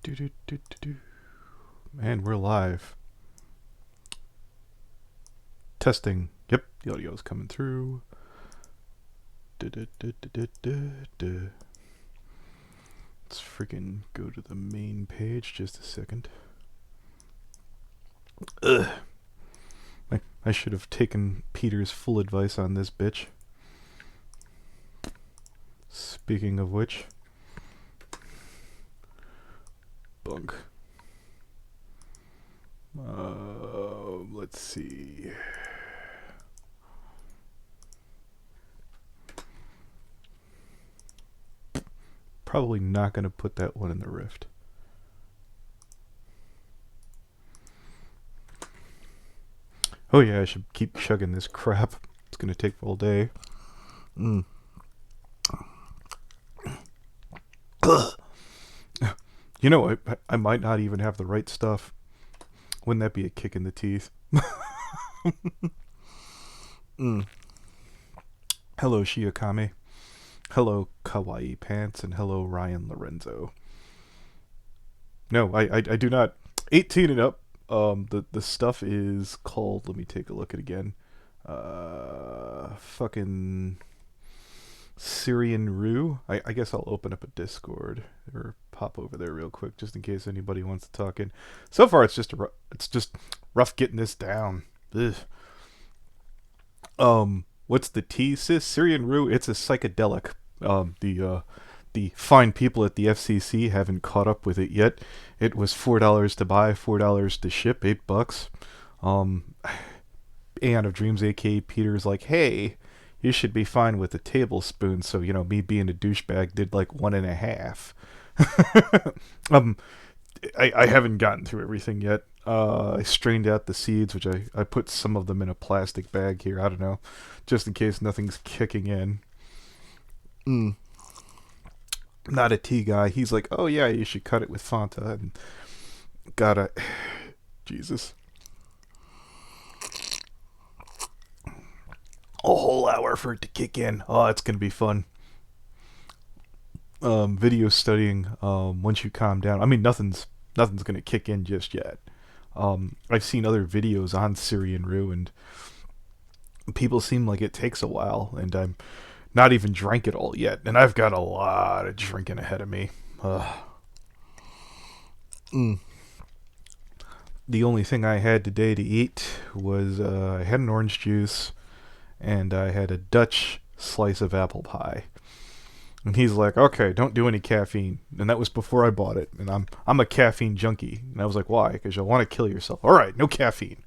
Do, do, do, do, do. And we're live. Testing. Yep, the audio's coming through. Du, du, du, du, du, du, du. Let's freaking go to the main page just a second. Ugh. I should have taken Peter's full advice on this bitch. Speaking of which. Bunk. Let's see. Probably not going to put that one in the rift. Oh yeah, I should keep chugging this crap. It's going to take all day. You know, I might not even have the right stuff. Wouldn't that be a kick in the teeth? Hello, Shiakame. Hello, Kawaii Pants, and hello, Ryan Lorenzo. No, I do not. 18 and up. The stuff is called. Let me take a look at it again. Fucking syrianrue. I guess I'll open up a Discord or pop over there real quick just in case anybody wants to talk in. So far, it's just rough getting this down. Ugh. What's the tea, sis? Syrianrue. It's a psychedelic. The fine people at the FCC haven't caught up with it yet. It was $4 to buy, $4 to ship, $8. Aeon of Dreams, aka Peter's like, hey, you should be fine with a tablespoon. So me being a douchebag did like 1.5. I haven't gotten through everything yet. I strained out the seeds, which I put some of them in a plastic bag here. I don't know, just in case nothing's kicking in. Not a tea guy. He's like, oh yeah, you should cut it with Fanta. And gotta, Jesus. A whole hour for it to kick in. Oh, it's gonna be fun. Video studying. Once you calm down. I mean, nothing's gonna kick in just yet. I've seen other videos on syrianrue, and people seem like it takes a while, and I'm not even drank it all yet, and I've got a lot of drinking ahead of me. The only thing I had today to eat was I had an orange juice, and I had a Dutch slice of apple pie. And he's like, "Okay, don't do any caffeine." And that was before I bought it. And I'm a caffeine junkie. And I was like, "Why?" Because you'll want to kill yourself. All right, no caffeine.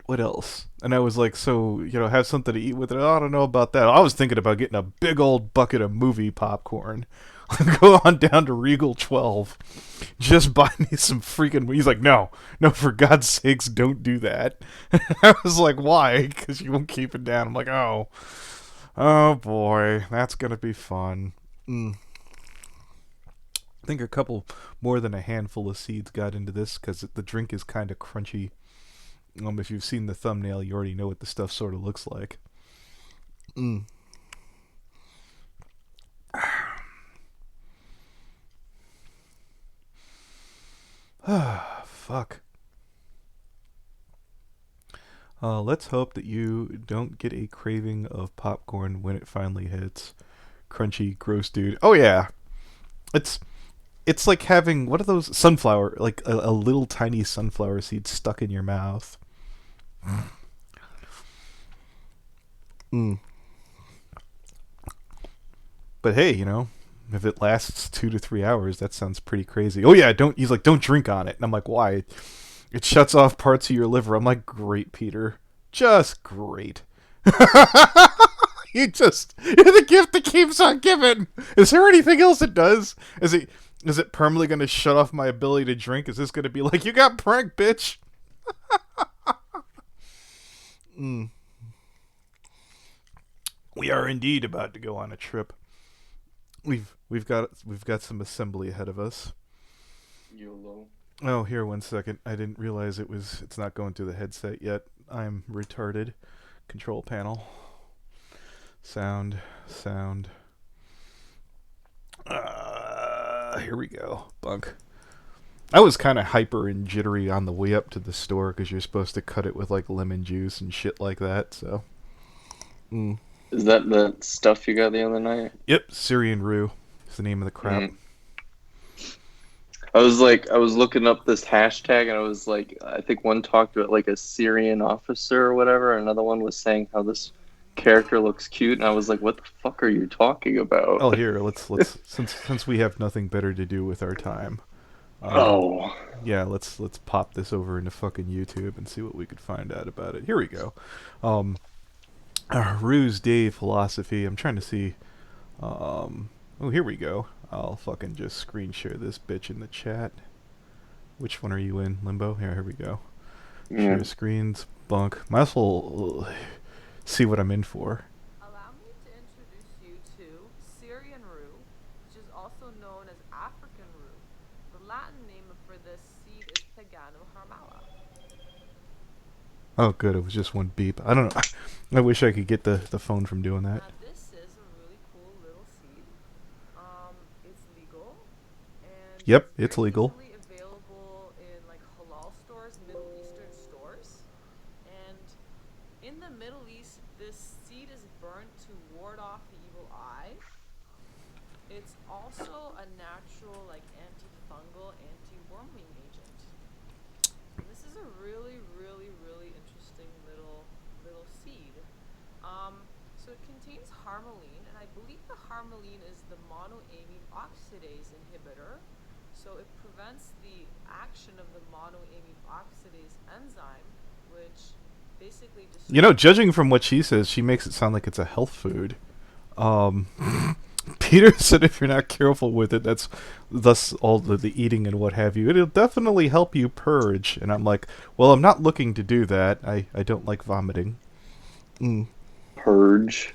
What else? And I was like, so have something to eat with it. Oh, I don't know about that. I was thinking about getting a big old bucket of movie popcorn. Go on down to Regal 12. Just buy me some freaking. He's like, no, for God's sakes, don't do that. I was like, why? Because you won't keep it down. I'm like, oh boy, that's gonna be fun. I think a couple more than a handful of seeds got into this because the drink is kind of crunchy. If you've seen the thumbnail, you already know what the stuff sort of looks like. Fuck. Let's hope that you don't get a craving of popcorn when it finally hits. Crunchy, gross dude. Oh yeah, it's like having what are those sunflower, like a little tiny sunflower seed stuck in your mouth. But hey, if it lasts 2 to 3 hours, that sounds pretty crazy. Oh yeah, don't. He's like, don't drink on it, and I'm like, why? It shuts off parts of your liver. I'm like, great, Peter, just great. You're the gift that keeps on giving. Is there anything else it does? Is it permanently going to shut off my ability to drink? Is this going to be like, you got pranked, bitch? We are indeed about to go on a trip. We've got some assembly ahead of us. YOLO. Oh, here, 1 second. I didn't realize it's not going through the headset yet. I'm retarded. Control panel. Sound. Here we go. Bunk. I was kind of hyper and jittery on the way up to the store because you're supposed to cut it with like lemon juice and shit like that. So, mm. Is that the stuff you got the other night? Yep, syrianrue is the name of the crap. Mm. I was looking up this hashtag, and I was like, I think one talked about like a Syrian officer or whatever. Another one was saying how this character looks cute, and I was like, what the fuck are you talking about? Oh, here, let's since we have nothing better to do with our time. Um, Oh, yeah, let's pop this over into fucking YouTube and see what we could find out about it. Here we go. Um, Rue's Day philosophy. I'm trying to see. Oh, here we go. I'll fucking just screen share this bitch in the chat. Which one are you in, Limbo? Here we go. yeah. Share screens, bunk. Might as well see what I'm in for. Allow me to introduce you to syrianrue, which is also known as African rue. The Latin name for this seed is Pagano harmala. Oh, good. It was just one beep. I don't know. I wish I could get the phone from doing that. Now this is a really cool little seed. It's legal and Yep, it's it's very legal. easily available in like halal stores, Middle Eastern stores. And in the Middle East, this seed is burnt to ward off the evil eye. It's also a natural, like antifungal, anti-worming agent. And this is a really, really, really interesting little seed. So it contains harmaline, and I believe the harmaline is the monoamine oxidase inhibitor. So it prevents the action of the monoamine oxidase enzyme, which basically You know, destroys. judging from what she says, she makes it sound like it's a health food. Um, Peter said if you're not careful with it, that's thus all the eating and what have you. It'll definitely help you purge. And I'm like, well, I'm not looking to do that. I don't like vomiting. Mm. Purge.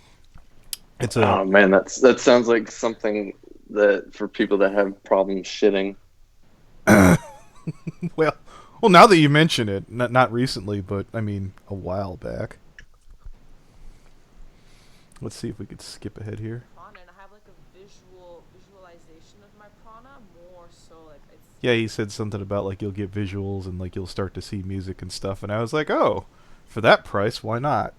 It's a Oh man, that sounds like something that for people that have problems shitting. well, well. Now that you mention it, not recently, but I mean a while back. Let's see if we could skip ahead here. Prana, and I have like a visualization of my prana more so like it's Yeah, he said something about like you'll get visuals and like you'll start to see music and stuff, and I was like, oh, for that price, why not?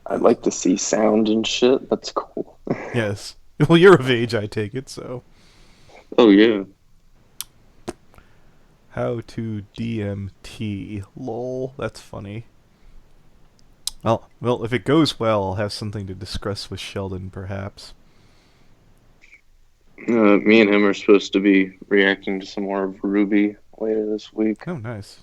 I'd like to see sound and shit. That's cool. Yes. Well, you're of age, I take it. So, Oh yeah. how to DMT? Lol, that's funny. Well, if it goes well, I'll have something to discuss with Sheldon, perhaps. Me and him are supposed to be reacting to some more of Ruby later this week. Oh, nice.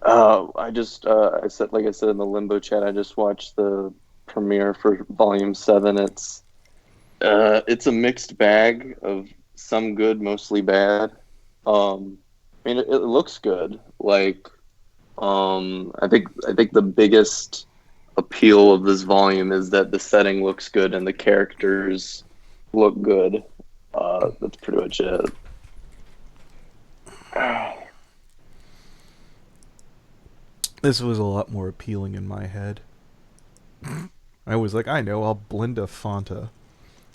I said, like I said in the Limbo chat, I just watched the premiere for Volume 7. It's a mixed bag of some good, mostly bad. I mean, it looks good. Like, I think the biggest appeal of this volume is that the setting looks good and the characters look good. That's pretty much it. This was a lot more appealing in my head. I was like, I know, I'll blend a Fanta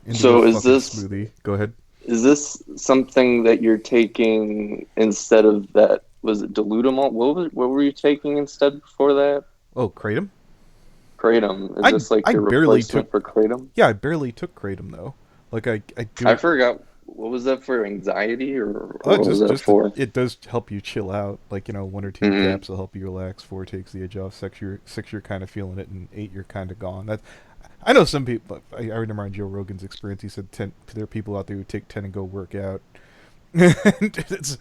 into So the is fucking this smoothie. Go ahead. is this something that you're taking instead of that? Was it dilutamol? What were you taking instead before that? Oh, kratom? Kratom. Is I this like I your barely replacement took. for kratom? Yeah, I barely took kratom though. Like I do I it. forgot. What was that for? Anxiety or Oh, what was that for? it does help you chill out. Like, you know, one or two Hmm. caps will help you relax. Four takes the edge off. Six you're kind of feeling it, and eight you're kind of gone. That I know some people. I remember on Joe Rogan's experience. He said 10. There are people out there who take 10 and go work out. And it's,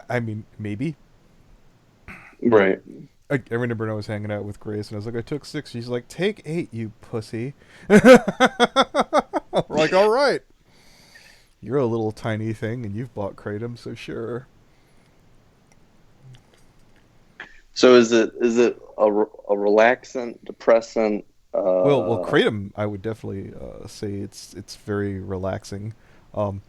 I mean, maybe. Right. I remember when I was hanging out with Grace, and I was like, I took 6. She's like, take 8, you pussy. We're like, all right. You're a little tiny thing, and you've bought kratom, so sure. So is it a relaxant, depressant? Well, kratom, I would definitely say it's very relaxing. Um,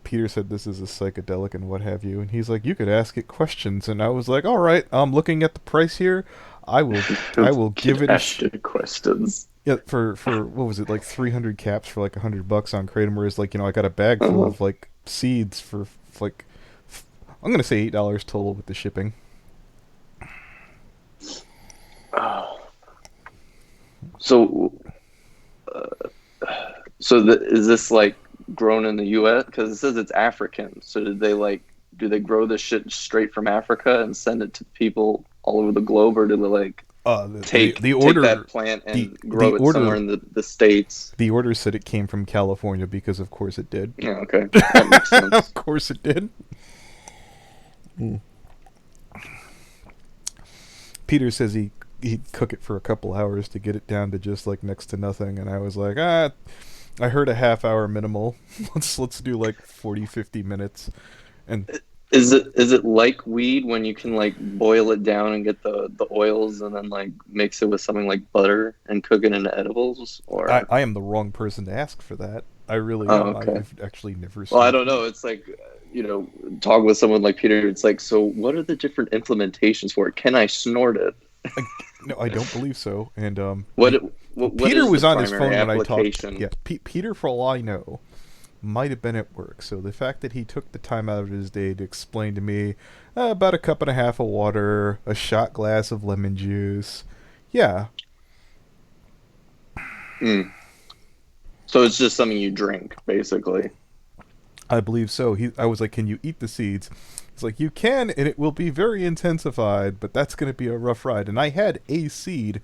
Peter said this is a psychedelic and what have you, and he's like, you could ask it questions, and I was like, all right, I'm looking at the price here. I will I will Kid give it a Ashton questions. yeah, for what was it, like 300 caps for like $100 on Kratom, whereas like I got a bag full Uh-huh. of like seeds for like I'm gonna say $8 total with the shipping. Oh. So, is this like grown in the U.S.? Because it says it's African. So do they grow this shit straight from Africa and send it to people all over the globe, or do they like take The take that order plant the and the grow it somewhere order in the states? the order said it came from California because of course it did. Yeah, okay, that makes sense. Of course it did. Peter says he'd cook it for a couple hours to get it down to just like next to nothing, and I was like, I heard a half hour minimal. Let's do like 40, 50 minutes. And Is it like weed when you can like boil it down and get the oils and then like mix it with something like butter and cook it into edibles? Or I am the wrong person to ask for that. I really oh, am. okay. I've actually never Well, I smoked don't weed. know. It's like talk with someone like Peter. It's like, so what are the different implementations for it? Can I snort it? No, I don't believe so. And What what Peter is the was on his primary phone when I talked. application? Yeah, Peter, for all I know, might have been at work. So the fact that he took the time out of his day to explain to me about a cup and a half of water, a shot glass of lemon juice. Yeah, Hmm. So it's just something you drink, basically. I believe so. I was like, "Can you eat the seeds?" He's like, "You can, and it will be very intensified, but that's going to be a rough ride." And I had a seed,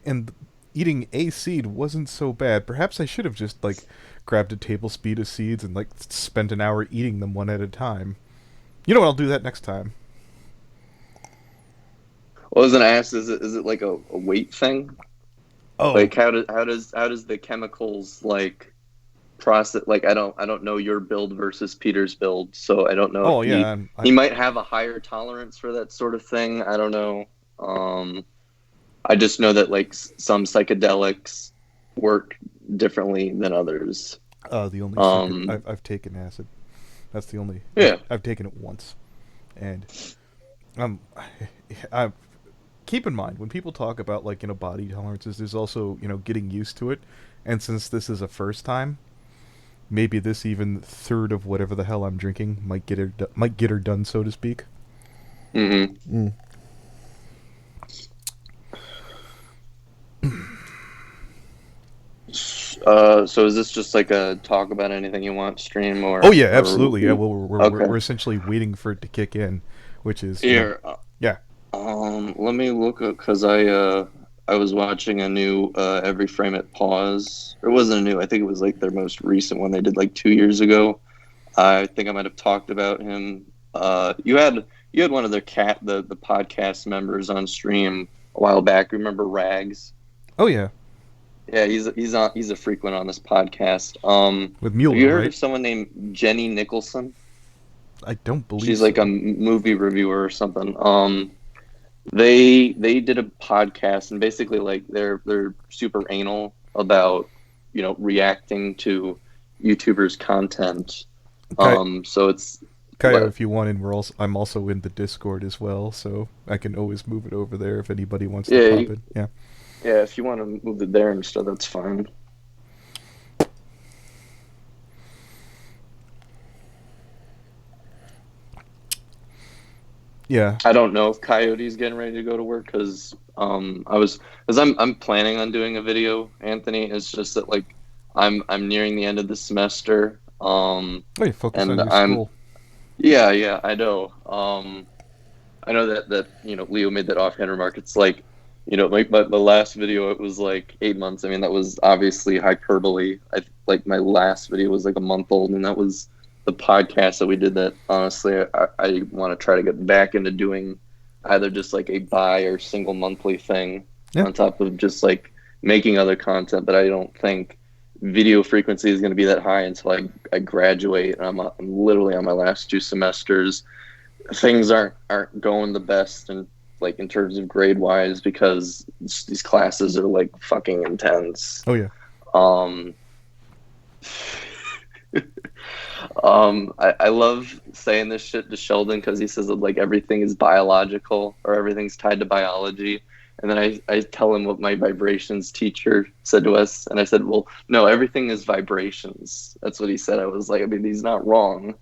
and eating a seed wasn't so bad. Perhaps I should have just like grabbed a tablespoon of seeds and like spent an hour eating them one at a time. You know what? I'll do that next time. Well, I was gonna ask, is it like a weight thing? Oh, Like how does the chemicals like process? Like I don't know your build versus Peter's build, so I don't know if oh yeah. he might have a higher tolerance for that sort of thing. I don't know. I just know that like some psychedelics work differently than others. The only Um, I've taken acid. That's the only yeah. I've taken it once, and um, I keep in mind when people talk about like body tolerances, there's also getting used to it, and since this is a first time, maybe this even third of whatever the hell I'm drinking might get her done, so to speak. Hmm. Mm. So is this just like a talk about anything you want stream Oh yeah, or absolutely. Yeah, well, we're okay? essentially waiting for it to kick in, which is Here, yeah. let me look up because I was watching a new Every Frame It Pause. It wasn't a new. I think it was like their most recent one they did like 2 years ago. I think I might have talked about him. You had one of their the podcast members on stream a while back. Remember Rags? Oh yeah, Yeah, he's a frequent on this podcast. with Have you Mueller, heard right? of someone named Jenny Nicholson? I don't believe She's like a so. movie reviewer or something. They did a podcast and basically like they're super anal about reacting to YouTubers' content. Kai, So it's Kaio, what? if you want in, I'm also in the Discord as well, so I can always move it over there if anybody wants to Yeah, pop in. Yeah. yeah. If you want to move it there and stuff, that's fine. Yeah. I don't know if Coyote's getting ready to go to work because I'm planning on doing a video, Anthony. It's just that like I'm nearing the end of the semester. Oh, you focus And on your I'm school. yeah, I know. I know that Leo made that offhand remark. It's like like my last video, it was like 8 months. I mean, that was obviously hyperbole. I like my last video was like a month old, and that was the podcast that we did. That honestly, I want to try to get back into doing either just like a bi or single monthly thing Yeah. on top of just like making other content. But I don't think video frequency is going to be that high until I graduate. I'm literally on my last 2 semesters. Things aren't going the best and like in terms of grade wise because these classes are like fucking intense. Oh yeah. Um, I love saying this shit to Sheldon because he says that like everything is biological or everything's tied to biology. And then I tell him what my vibrations teacher said to us. And I said, well, no, everything is vibrations. That's what he said. I was like, I mean, he's not wrong.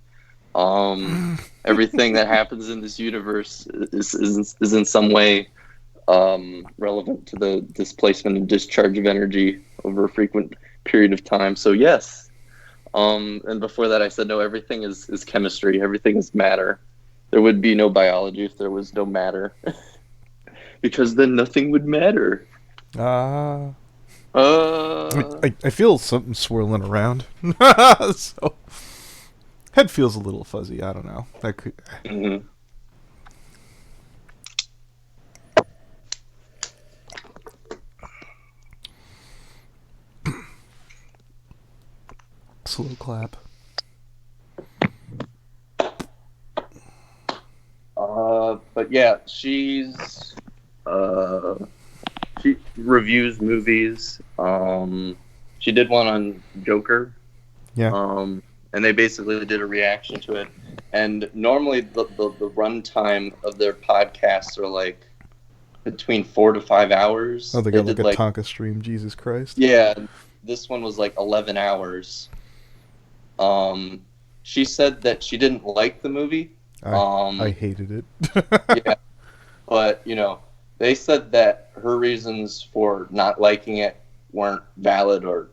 Everything that happens in this universe is in some way relevant to the displacement and discharge of energy over a frequent period of time. So yes. And before that, I said, no, everything is chemistry. Everything is matter. There would be no biology if there was no matter. Because then nothing would matter. Ah. Uh, I feel something swirling around. So head feels a little fuzzy. I don't know. That could. mhm. Slow clap. But yeah, she reviews movies. She did one on Joker. Yeah. And they basically did a reaction to it. And normally the runtime of their podcasts are like between 4 to 5 hours. Oh, they got did like a Tonka stream. Jesus Christ. yeah, this one was like 11 hours. She said that she didn't like the movie. I hated it. Yeah, but you know, they said that her reasons for not liking it weren't valid, or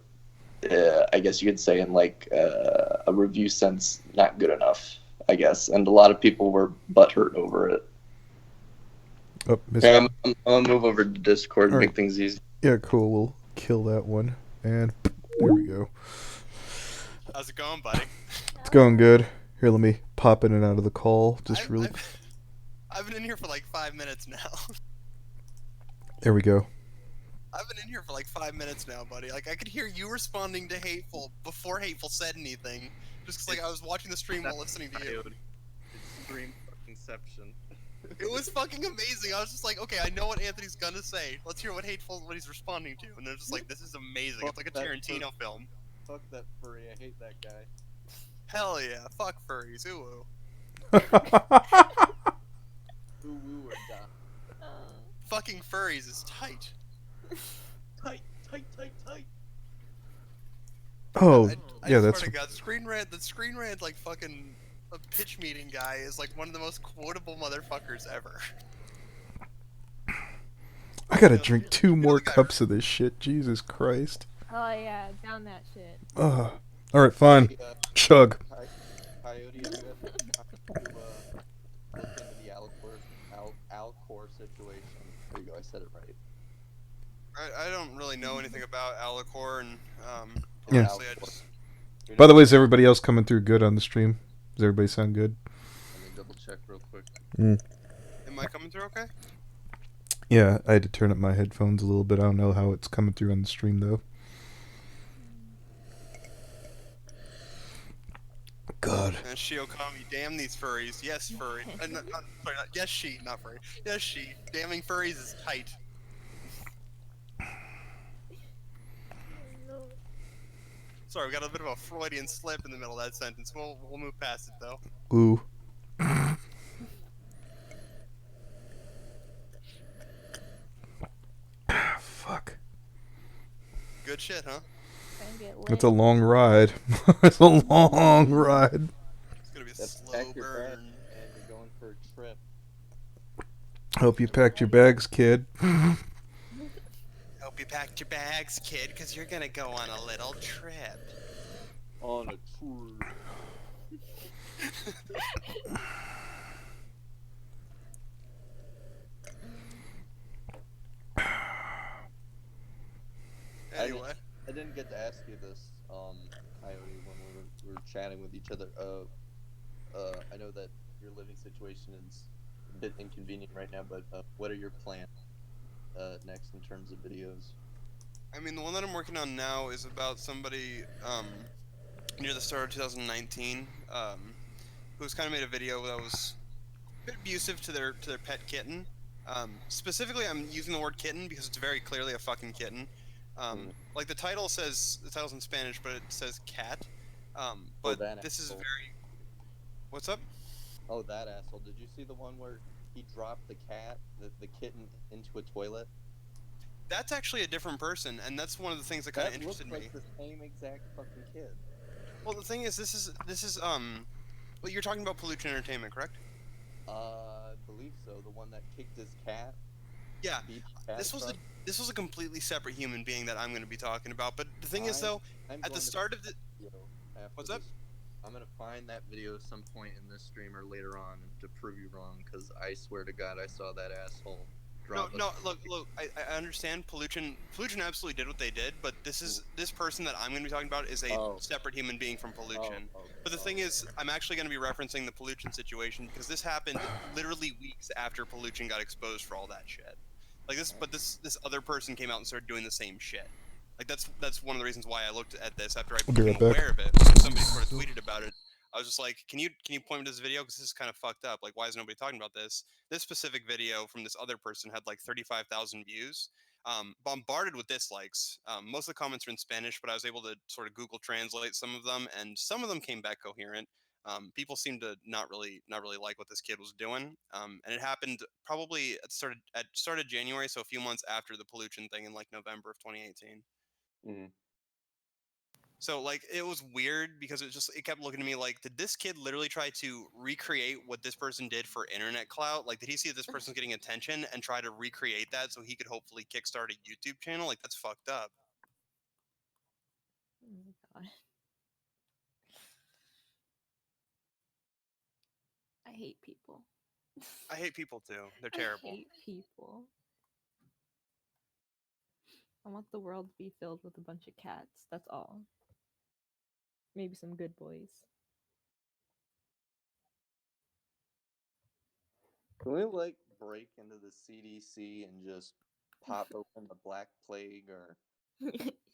I guess you could say in like a review sense, not good enough. I guess, and a lot of people were butthurt over it. Oh, Okay, I'm gonna move over to Discord and All make right. things easy. Yeah, cool. We'll kill that one. And there we go. How's it going, buddy? It's going good. Here, let me pop in and out of the call. Just really. I've been in here for like 5 minutes now. There we go. I've been in here for like 5 minutes now, buddy. Like, I could hear you responding to Hateful before Hateful said anything. Just 'cause, like, I was watching the stream while listening to you. It's stream inception. It was fucking amazing. I was just like, okay, I know what Anthony's gonna say. Let's hear what he's responding to. And they're just like, this is amazing. It's like a Tarantino film. Fuck that furry. I hate that guy. Hell yeah. Fuck furries. Ooh. Ooh woo or da. Fucking furries is tight. Tight. Oh, I yeah, swear that's. to God, the Screen Rant, like, fucking a pitch meeting guy is, like, one of the most quotable motherfuckers ever. I gotta drink 2 more cups of this shit. Jesus Christ. Oh yeah, down that shit. Ugh. Alright, fine. Chug. Coyote, you have to look into the Alcor situation. There you go. I said it right. I don't really know anything about Alicor, and Yeah. honestly, I just... By the way, is everybody else coming through good on the stream? Does everybody sound good? Let me double check real quick. Am I coming through okay? Yeah, I had to turn up my headphones a little bit. I don't know how it's coming through on the stream, though. God. And Shiokami, damn these furries. Yes, furry. Yes, she, not furry. Yes, she. Damning furries is tight. Sorry, we got a bit of a Freudian slip in the middle of that sentence. We'll move past it, though. Ooh. Fuck. Good shit, huh? It's a long ride. It's a long ride. It's gonna be a slow burn. And you're going for a trip. Hope you packed your bags, kid. Hope you packed your bags, kid, because you're gonna go on a little trip. On a tour. Anyway. I didn't get to ask you this, Coyote, when we were chatting with each other. I know that your living situation is a bit inconvenient right now, but what are your plans next in terms of videos? I mean, the one that I'm working on now is about somebody near the start of 2019 who's kind of made a video that was a bit abusive to their pet kitten. Specifically, I'm using the word kitten because it's very clearly a fucking kitten. Like the title's in Spanish, but it says cat. But this is very... What's up? Oh, that asshole. Did you see the one where he dropped the kitten into a toilet. That's actually a different person, and that's one of the things that kind of That looks interested me. like the same exact fucking kid. Well, the thing is, this is well, you're talking about Pollution Entertainment, correct? I believe so. The one that kicked his cat. Yeah. Beach cat This was truck. this was a completely separate human being that I'm going to be talking about. But the thing is, though, I'm at the going start of the video after what's up? this. I'm gonna find that video some point in this stream or later on to prove you wrong, because I swear to God I saw that asshole No, drop. no, look. I understand pollution absolutely did what they did, but this person that I'm going to be talking about is a separate human being from pollution. But the thing is, I'm actually going to be referencing the pollution situation because this happened literally weeks after pollution got exposed for all that shit. Like this, but this other person came out and started doing the same shit. Like that's one of the reasons why I looked at this after I became aware of it. Because somebody sort of tweeted about it. I was just like, can you point me to this video? Because this is kind of fucked up. Like, why is nobody talking about this? This specific video from this other person had like 35,000 views, bombarded with dislikes. Most of the comments are in Spanish, but I was able to sort of Google translate some of them, and some of them came back coherent. People seemed to not really like what this kid was doing, and it happened probably at start of January, so a few months after the pollution thing in like November of 2018. Mm-hmm. So like it was weird because it kept looking to me like, did this kid literally try to recreate what this person did for internet clout? Like, did he see that this person's getting attention and try to recreate that so he could hopefully kickstart a YouTube channel? Like, that's fucked up. Oh my god. I hate people. I hate people too. They're terrible. I hate people. I want the world to be filled with a bunch of cats. That's all. Maybe some good boys. Can we like break into the CDC and just pop open the Black Plague or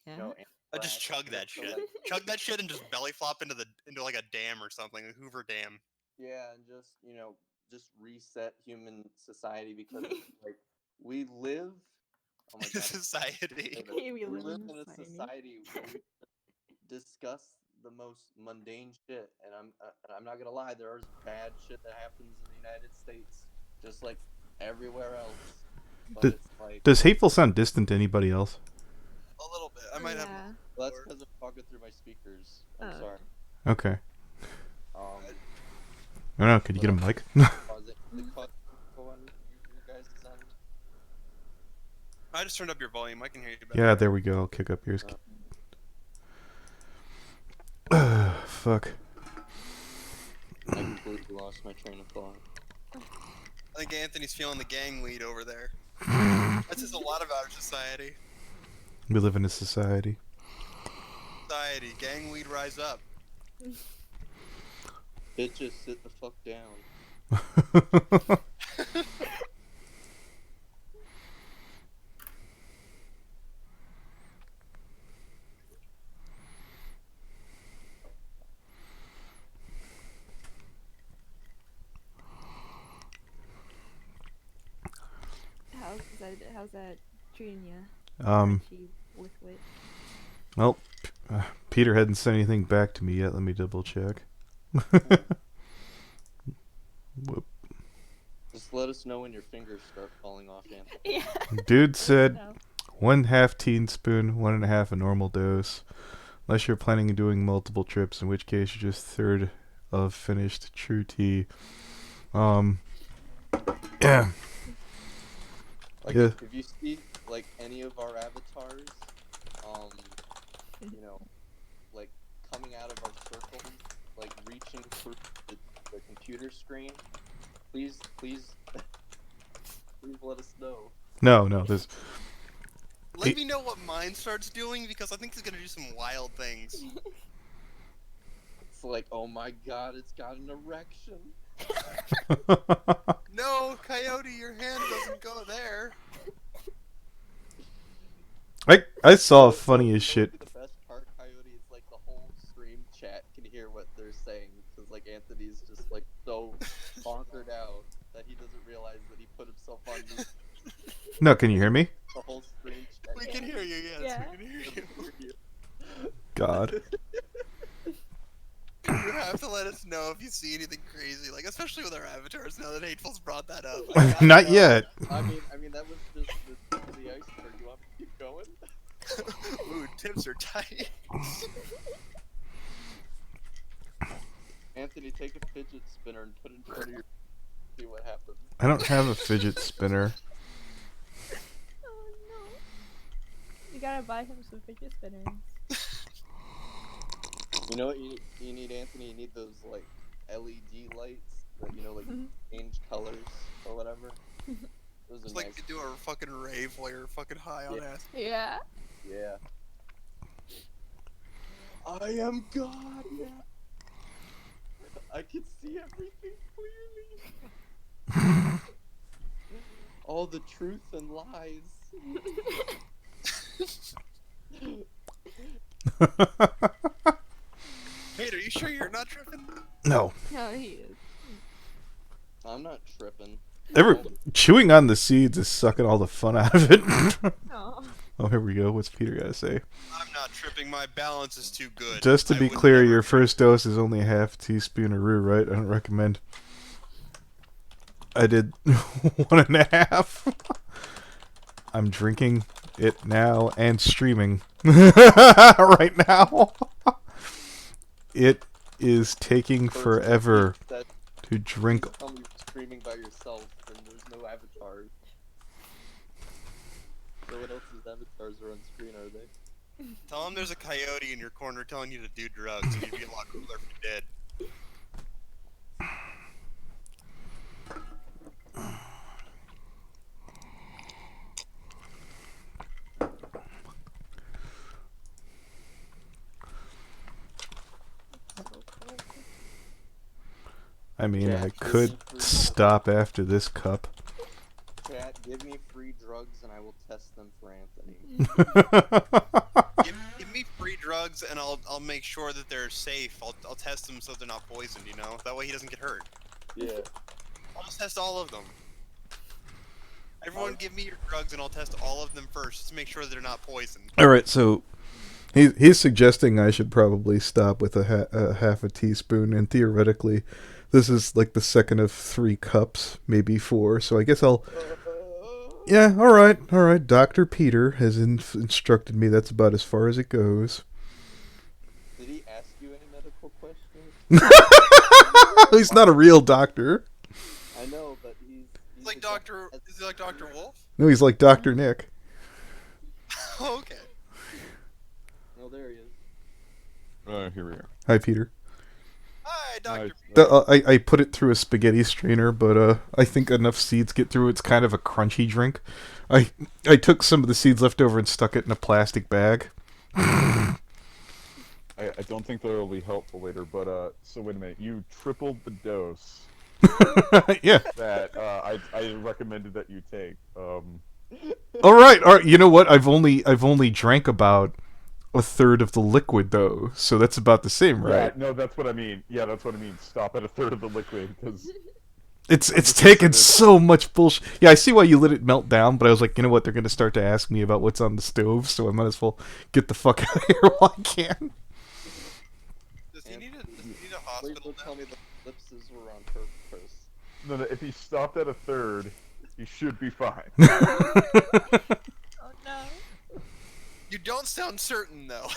Yeah. I just chug that shit. Chug that shit and just belly flop into like a dam or something, a Hoover Dam. Yeah, and just reset human society because like we live. Oh my god. Society. We live in a society where we discuss the most mundane shit, and I'm not gonna lie, there is bad shit that happens in the United States, just like everywhere else. But it's like, Does hateful sound distant to anybody else? A little bit. I might have. Well, that's because I'm talking through my speakers. I'm sorry. Okay. I don't know. Could you get a mic? I just turned up your volume. I can hear you better. Yeah, there we go. I'll kick up yours. Fuck. I completely lost my train of thought. I think Anthony's feeling the gang weed over there. That says a lot about our society. We live in a society. Society. Gang weed, rise up. Bitches, sit the fuck down. How's that treating you? With wit. Well, Peter hadn't sent anything back to me yet. Let me double check. Whoop. Just let us know when your fingers start falling off, Anthony. Yeah. Dude said 1/2 teaspoon, 1.5 a normal dose. Unless you're planning on doing multiple trips, in which case you're just third of finished true tea. Yeah. Like, Yeah. if you see, like, any of our avatars, like, coming out of our circle, like, reaching through the computer screen, please let us know. No, there's... Let me know what mine starts doing, because I think it's gonna do some wild things. It's like, oh my god, it's got an erection. No, Coyote, your hand doesn't go there. I saw funny as shit. The best part, Coyote, is like the whole stream chat can hear what they're saying, because like Anthony's just like so bonkered out that he doesn't realize that he put himself on mute. No, can you hear me? The whole stream chat. We can hear you, yes, Yeah. we can hear you. God. You have to let us know if you see anything crazy, like especially with our avatars. Now that Hateful's brought that up. Not yet. I mean, that was just the tip of the iceberg. You want me to keep going? Ooh, tips are tight. Anthony, take a fidget spinner and put it in front of your. See what happens. I don't have a fidget spinner. Oh no. You gotta buy him some fidget spinners. You know what you need, Anthony? You need those like LED lights that like change colors or whatever. Those It's are like nice. you do a fucking rave while you're fucking high on acid. Yeah. Yeah. I am God. Yeah. I can see everything clearly. All the truth and lies. Hey, are you sure you're not tripping? No. No, he is. I'm not tripping. Chewing on the seeds is sucking all the fun out of it. Oh. Oh, here we go. What's Peter gotta say? I'm not tripping. My balance is too good. Just to I be would clear, never your trip. first dose is only a half teaspoon of rue, right? I don't recommend. I did 1.5. I'm drinking it now and streaming right now. It is taking forever to drink. Please tell me you're streaming by yourself and there's no avatars. So what else's avatars are on screen, are they? Tell him there's a coyote in your corner telling you to do drugs, and you'd be a lot cooler if you did. I mean, Yeah, I could stop after this cup. Chat, give me free drugs and I will test them for Anthony. Give me free drugs, and I'll make sure that they're safe. I'll test them so they're not poisoned. You know, that way he doesn't get hurt. Yeah. I'll just test all of them. Everyone, give me your drugs, and I'll test all of them first, just to make sure they're not poisoned. All right, so he's suggesting I should probably stop with a half a teaspoon, and theoretically, this is like the second of 3 cups, maybe 4. So I guess I'll. Yeah, all right. Dr. Peter has instructed me that's about as far as it goes. Did he ask you any medical questions? He's not a real doctor. I know, but he's Like Doctor, is he like Dr. Wolf? No, he's like Dr. Nick. Oh, okay. Oh, there he is. Here we are. Hi, Peter. Hi, Doctor. I put it through a spaghetti strainer, but I think enough seeds get through. It's kind of a crunchy drink. I took some of the seeds left over and stuck it in a plastic bag. I don't think that will be helpful later, but so wait a minute. You tripled the dose Yeah. that I recommended that you take. All right. You know what? I've only drank about a third of the liquid though, so that's about the same, right? Yeah, no, that's what I mean. Yeah, that's what I mean. Stop at a third of the liquid because It's taken so much bullshit. Yeah, I see why you let it melt down, but I was like, you know what? They're gonna start to ask me about what's on the stove, so I might as well get the fuck out of here while I can. Does he need a Please hospital don't now? tell me the ellipses were on purpose. no, if he stopped at a third, he should be fine. Oh no. You don't sound certain though.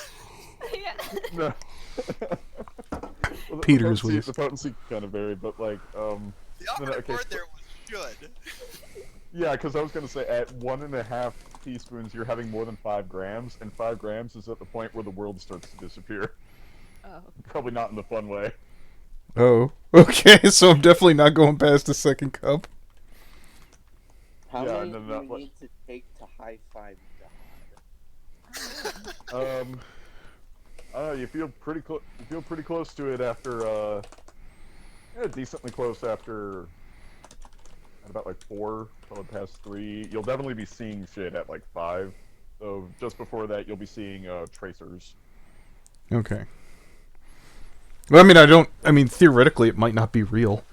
Yeah. No. Well, Peter's the with potency kind of varied, but like The operative okay, word there was should. yeah, because I was gonna say at 1.5 teaspoons you're having more than 5 grams, and 5 grams is at the point where the world starts to disappear. Oh. Probably not in the fun way. Oh, okay. So I'm definitely not going past the second cup. How Yeah, many no, do no, you what- need to take to high five You feel pretty close. You feel pretty close to it after, decently close after. At about like 4, probably past 3. You'll definitely be seeing shit at like 5. So just before that, you'll be seeing tracers. Okay. Well, I mean, theoretically, it might not be real.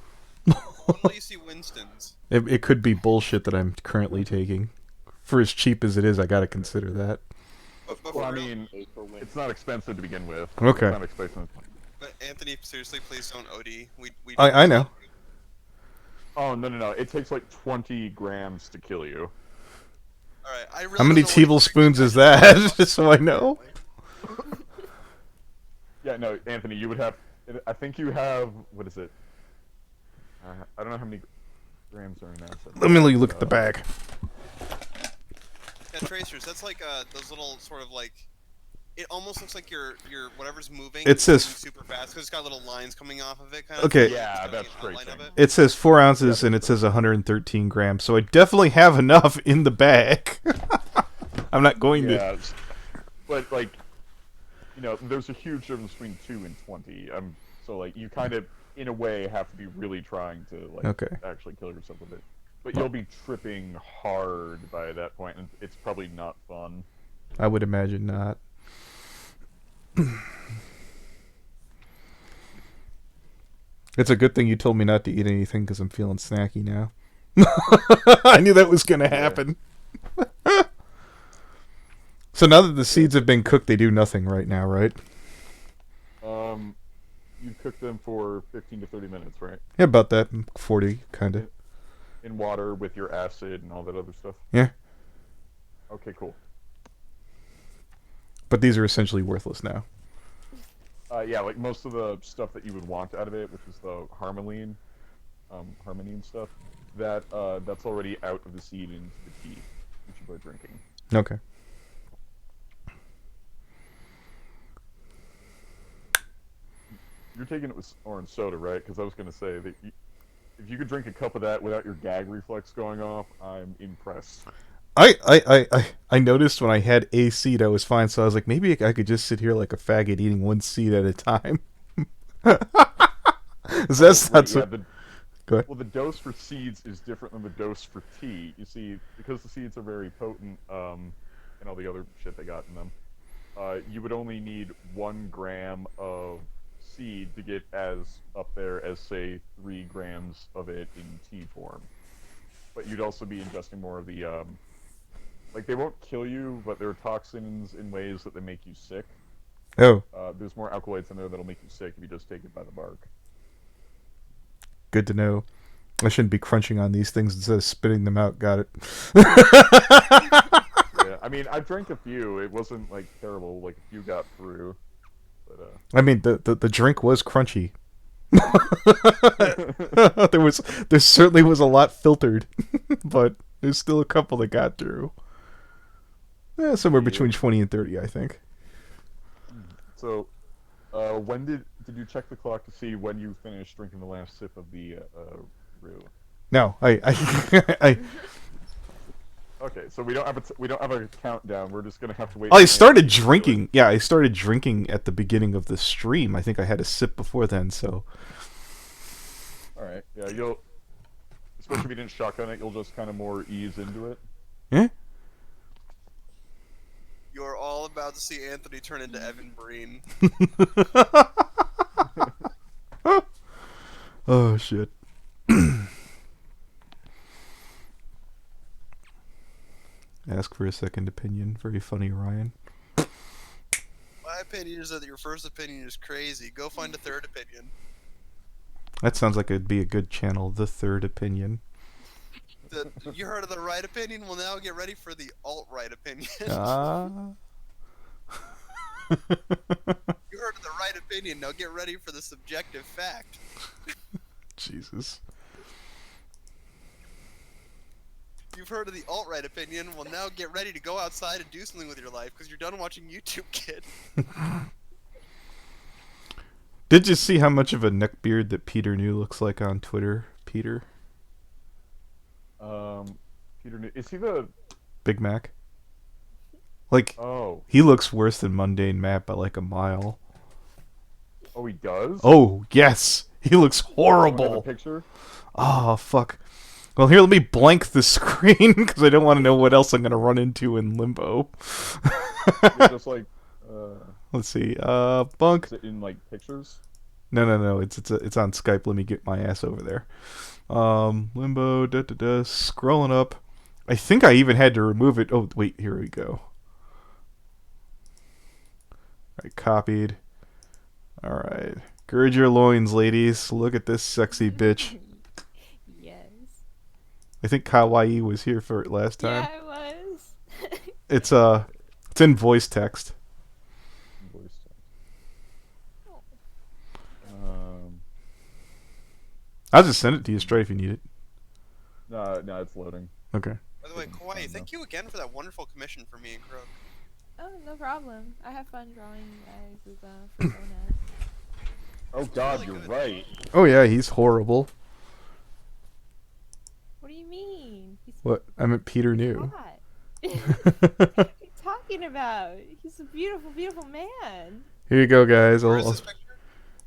When will you see Winston's? It could be bullshit that I'm currently taking. For as cheap as it is, I gotta consider that. But Well, I for real, mean, for win? it's not expensive to begin with. Okay. It's not expensive. But Anthony, seriously, please don't OD. We I know. Oh no! It takes like 20 grams to kill you. All right, I really How don't many know what he's tablespoons drinking. is that? Just so I know. Yeah, no, Anthony, you would have. I think you have. What is it? I don't know how many grams are in that. Let me look at the bag. Yeah, tracers. That's like those little sort of like. It almost looks like your whatever's moving. It is says- moving super fast because it's got little lines coming off of it. Kind Okay. of. Yeah, Just that's showing an outline tracing. of it. It says 4 ounces and it says 113 grams, so I definitely have enough in the bag. I'm not going to. Yeah, but like, there's a huge difference between 2 and 20. So like you kind of, in a way, have to be really trying to like Okay. actually kill yourself with it. But you'll be tripping hard by that point, and it's probably not fun. I would imagine not. It's a good thing you told me not to eat anything because I'm feeling snacky now. I knew that was going to happen. So now that the seeds have been cooked, they do nothing right now, right? You cook them for 15 to 30 minutes, right? Yeah, about that. 40, kind of. In water with your acid and all that other stuff. Yeah. Okay, cool. But these are essentially worthless now. Yeah, like most of the stuff that you would want out of it, which is the harmonine stuff, that's already out of the seed into the tea, which you are drinking. Okay. You're taking it with orange soda, right? Because I was going to say that if you could drink a cup of that without your gag reflex going off, I'm impressed. I noticed when I had a seed, I was fine, so I was like, maybe I could just sit here like a faggot eating one seed at a time. That's Right, what... Go ahead. Well, the dose for seeds is different than the dose for tea. You see, because the seeds are very potent, and all the other shit they got in them, you would only need 1 gram of seed to get as up there as, say, 3 grams of it in tea form. But you'd also be ingesting more of the, like, they won't kill you, but there are toxins in ways that they make you sick. Oh, There's more alkaloids in there that'll make you sick if you just take it by the bark. good to know. I shouldn't be crunching on these things instead of spitting them out. Got it. Yeah, I mean, I drank a few. It wasn't, like, terrible. Like, a few got through. But, I mean, the drink was crunchy. there certainly was a lot filtered, but there's still a couple that got through. Yeah, somewhere between 20 and 30, I think. So, when did you check the clock to see when you finished drinking the last sip of the brew? No, I Okay, so we don't have a countdown. We're just gonna have to wait. I for started Anthony to do it. drinking. Yeah, I started drinking at the beginning of the stream. I think I had a sip before then, so All right. Yeah, you'll. Especially if you didn't shotgun it, you'll just kind of more ease into it. yeah. You're all about to see Anthony turn into Evan Breen. Oh shit. Ask for a second opinion. Very funny, Ryan. My opinion is that your first opinion is crazy. Go find a third opinion. That sounds like it'd be a good channel. The Third Opinion. You heard of the right opinion? Well, now get ready for the alt-right opinion. Ah. You heard of the right opinion. Now get ready for the subjective fact. Jesus. You've heard of the alt-right opinion. Well, now get ready to go outside and do something with your life because you're done watching YouTube, kid. Did you see how much of a neckbeard that Peter New looks like on Twitter? Peter? Peter, is he the? Big Mac? Like, Oh, he looks worse than Mundane Matt by like a mile. oh, he does. Oh, yes! He looks I have a horrible! picture. Oh, fuck. Well, here, let me blank the screen, because I don't want to know what else I'm going to run into in Limbo. It's just like. Let's see. Bunk. Is it in like pictures? No. It's on Skype. Let me get my ass over there. Limbo. Scrolling up. I think I even had to remove it. Oh, wait. Here we go. All right, copied. All right. Gird your loins, ladies. Look at this sexy bitch. Yes. I think Kawai was here for it last time. Yeah, I was. It's in voice text. Voice text. Oh. I'll just send it to you straight if you need it. No, it's loading. Okay. By the way, Kawai, thank you again for that wonderful commission for me and Croak. Oh, no problem. I have fun drawing guys with for Fanon. Oh God, you're good. right. Oh yeah, he's horrible. What do you mean? He's What? I meant Peter knew. hot. What are you talking about? He's a beautiful, beautiful man. Here you go, guys. Where is this picture?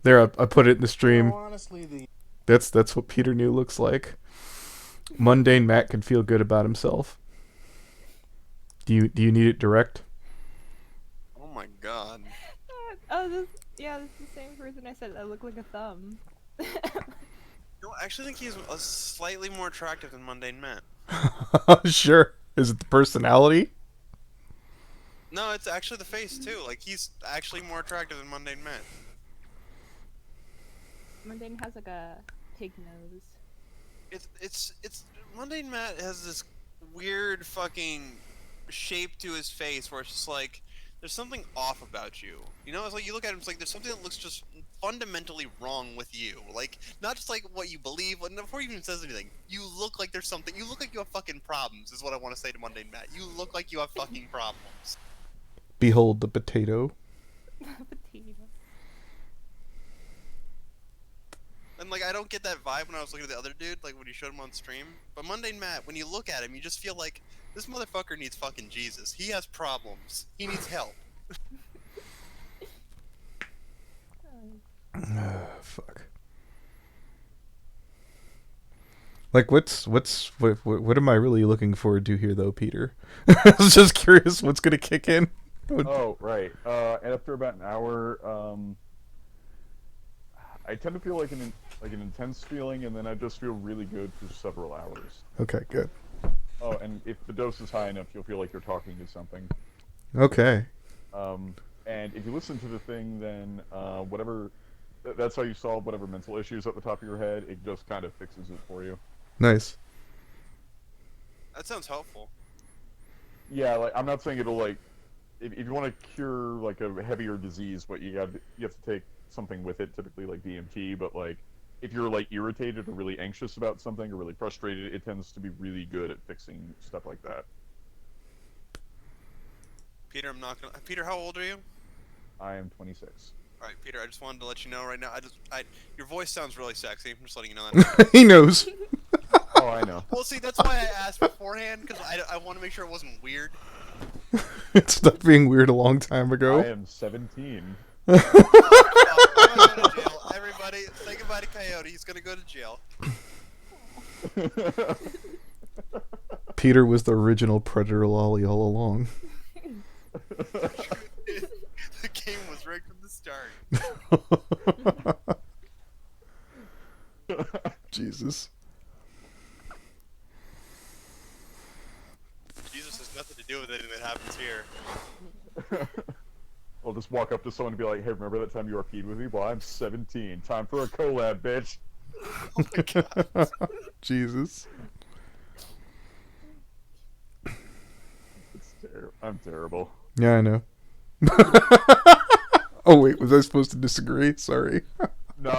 There, I put it in the stream. No, honestly, That's what Peter New looks like. Mundane Matt can feel good about himself. Do you need it direct? Oh my god. That's the same person I said I look like a thumb. No, I actually think he's slightly more attractive than Mundane Matt. Sure. Is it the personality? No, it's actually the face too. Like he's actually more attractive than Mundane Matt. Mundane has like a pig nose. It's Mundane Matt has this weird fucking shape to his face where it's just like there's something off about you. You know, it's like you look at him, it's like there's something that looks just fundamentally wrong with you. Like not just like what you believe, but before he even says anything, you look like there's something. You look like you have fucking problems. Is what I want to say to Mundane Matt. You look like you have fucking problems. Behold the potato. Potato. And like I don't get that vibe when I was looking at the other dude, like when you showed him on stream. But Mundane Matt, when you look at him, you just feel like this motherfucker needs fucking Jesus. He has problems. He needs help. Fuck. Like, what am I really looking forward to here, though, Peter? I was just curious what's gonna kick in. Oh, right. And after about an hour, I tend to feel like an intense feeling, and then I just feel really good for several hours. Okay, good. Oh, and if the dose is high enough, you'll feel like you're talking to something. Okay. And if you listen to the thing, then whatever, that's how you solve whatever mental issues at the top of your head. It just kind of fixes it for you. Nice. That sounds helpful. Yeah, like I'm not saying it'll like, if you want to cure like a heavier disease, but you have to take something with it, typically like DMT. But like, if you're like irritated or really anxious about something or really frustrated, it tends to be really good at fixing stuff like that. Peter, I'm not gonna. Peter, how old are you? I am 26. All right, Peter. I just wanted to let you know right now. Your voice sounds really sexy. I'm just letting you know that. He knows. Oh, I know. Well, see, that's why I asked beforehand because I want to make sure it wasn't weird. It stopped being weird a long time ago. I am 17. I'm gonna go to jail. Everybody, say goodbye to Coyote. He's gonna go to jail. Peter was the original Predator Lolly all along. The game was rigged from the start. Jesus. Jesus has nothing to do with anything that happens here. I'll just walk up to someone and be like, hey, remember that time you RP'd with me? Well, I'm 17. Time for a collab, bitch. Oh my god. Jesus. I'm terrible. Yeah, I know. Oh, wait, was I supposed to disagree? Sorry. No.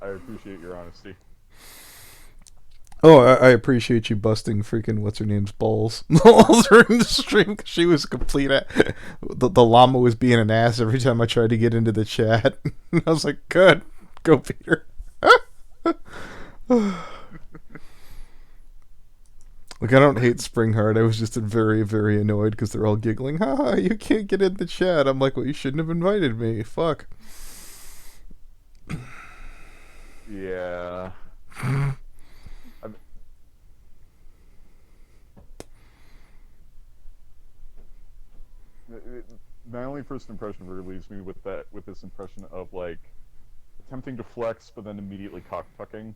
I appreciate your honesty. Oh, I appreciate you busting freaking what's-her-name's balls all during the stream, 'cause she was a complete... The llama was being an ass every time I tried to get into the chat. I was like, good. Go, Peter. Like, I don't hate Springheart. I was just very, very annoyed because they're all giggling. Haha, you can't get in the chat. I'm like, well, you shouldn't have invited me. Fuck. Yeah. My only first impression of her leaves me with this impression of like attempting to flex but then immediately cock tucking.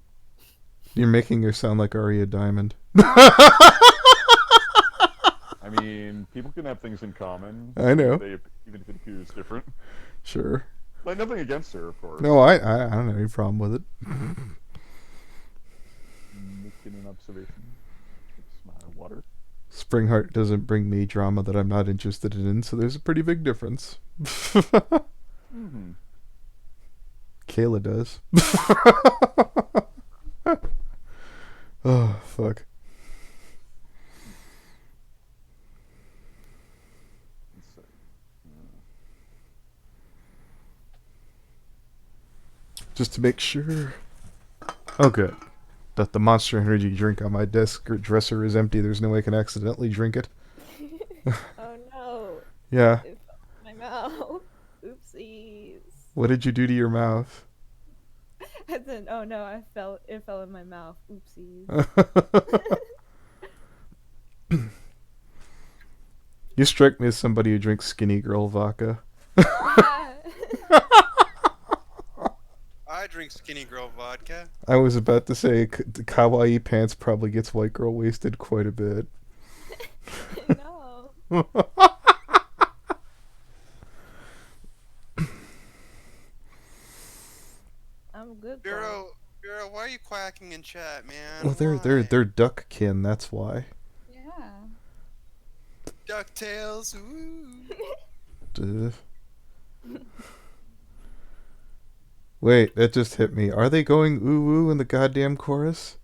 You're making her sound like Aria Diamond. I mean, people can have things in common. I know. Even if it appears different. Sure. Like, nothing against her, of course. No, I don't have any problem with it. Making an observation. It's my water. Springheart doesn't bring me drama that I'm not interested in, so there's a pretty big difference. Mm-hmm. Kayla does. Oh, fuck. Let's see. Just to make sure. Oh, good. That the Monster Energy drink on my desk or dresser is empty. There's no way I can accidentally drink it. Oh no. Yeah. It fell in my mouth. Oopsies. What did you do to your mouth? And then, oh no, it fell in my mouth. Oopsies. You strike me as somebody who drinks skinny girl vodka. I drink skinny girl vodka. I was about to say, the kawaii pants probably gets white girl wasted quite a bit. No. I'm good. Boy. Bureau, why are you quacking in chat, man? Well, they're duck kin. That's why. Yeah. DuckTales. Ooh. Duh. Wait, that just hit me. Are they going ooh ooh in the goddamn chorus?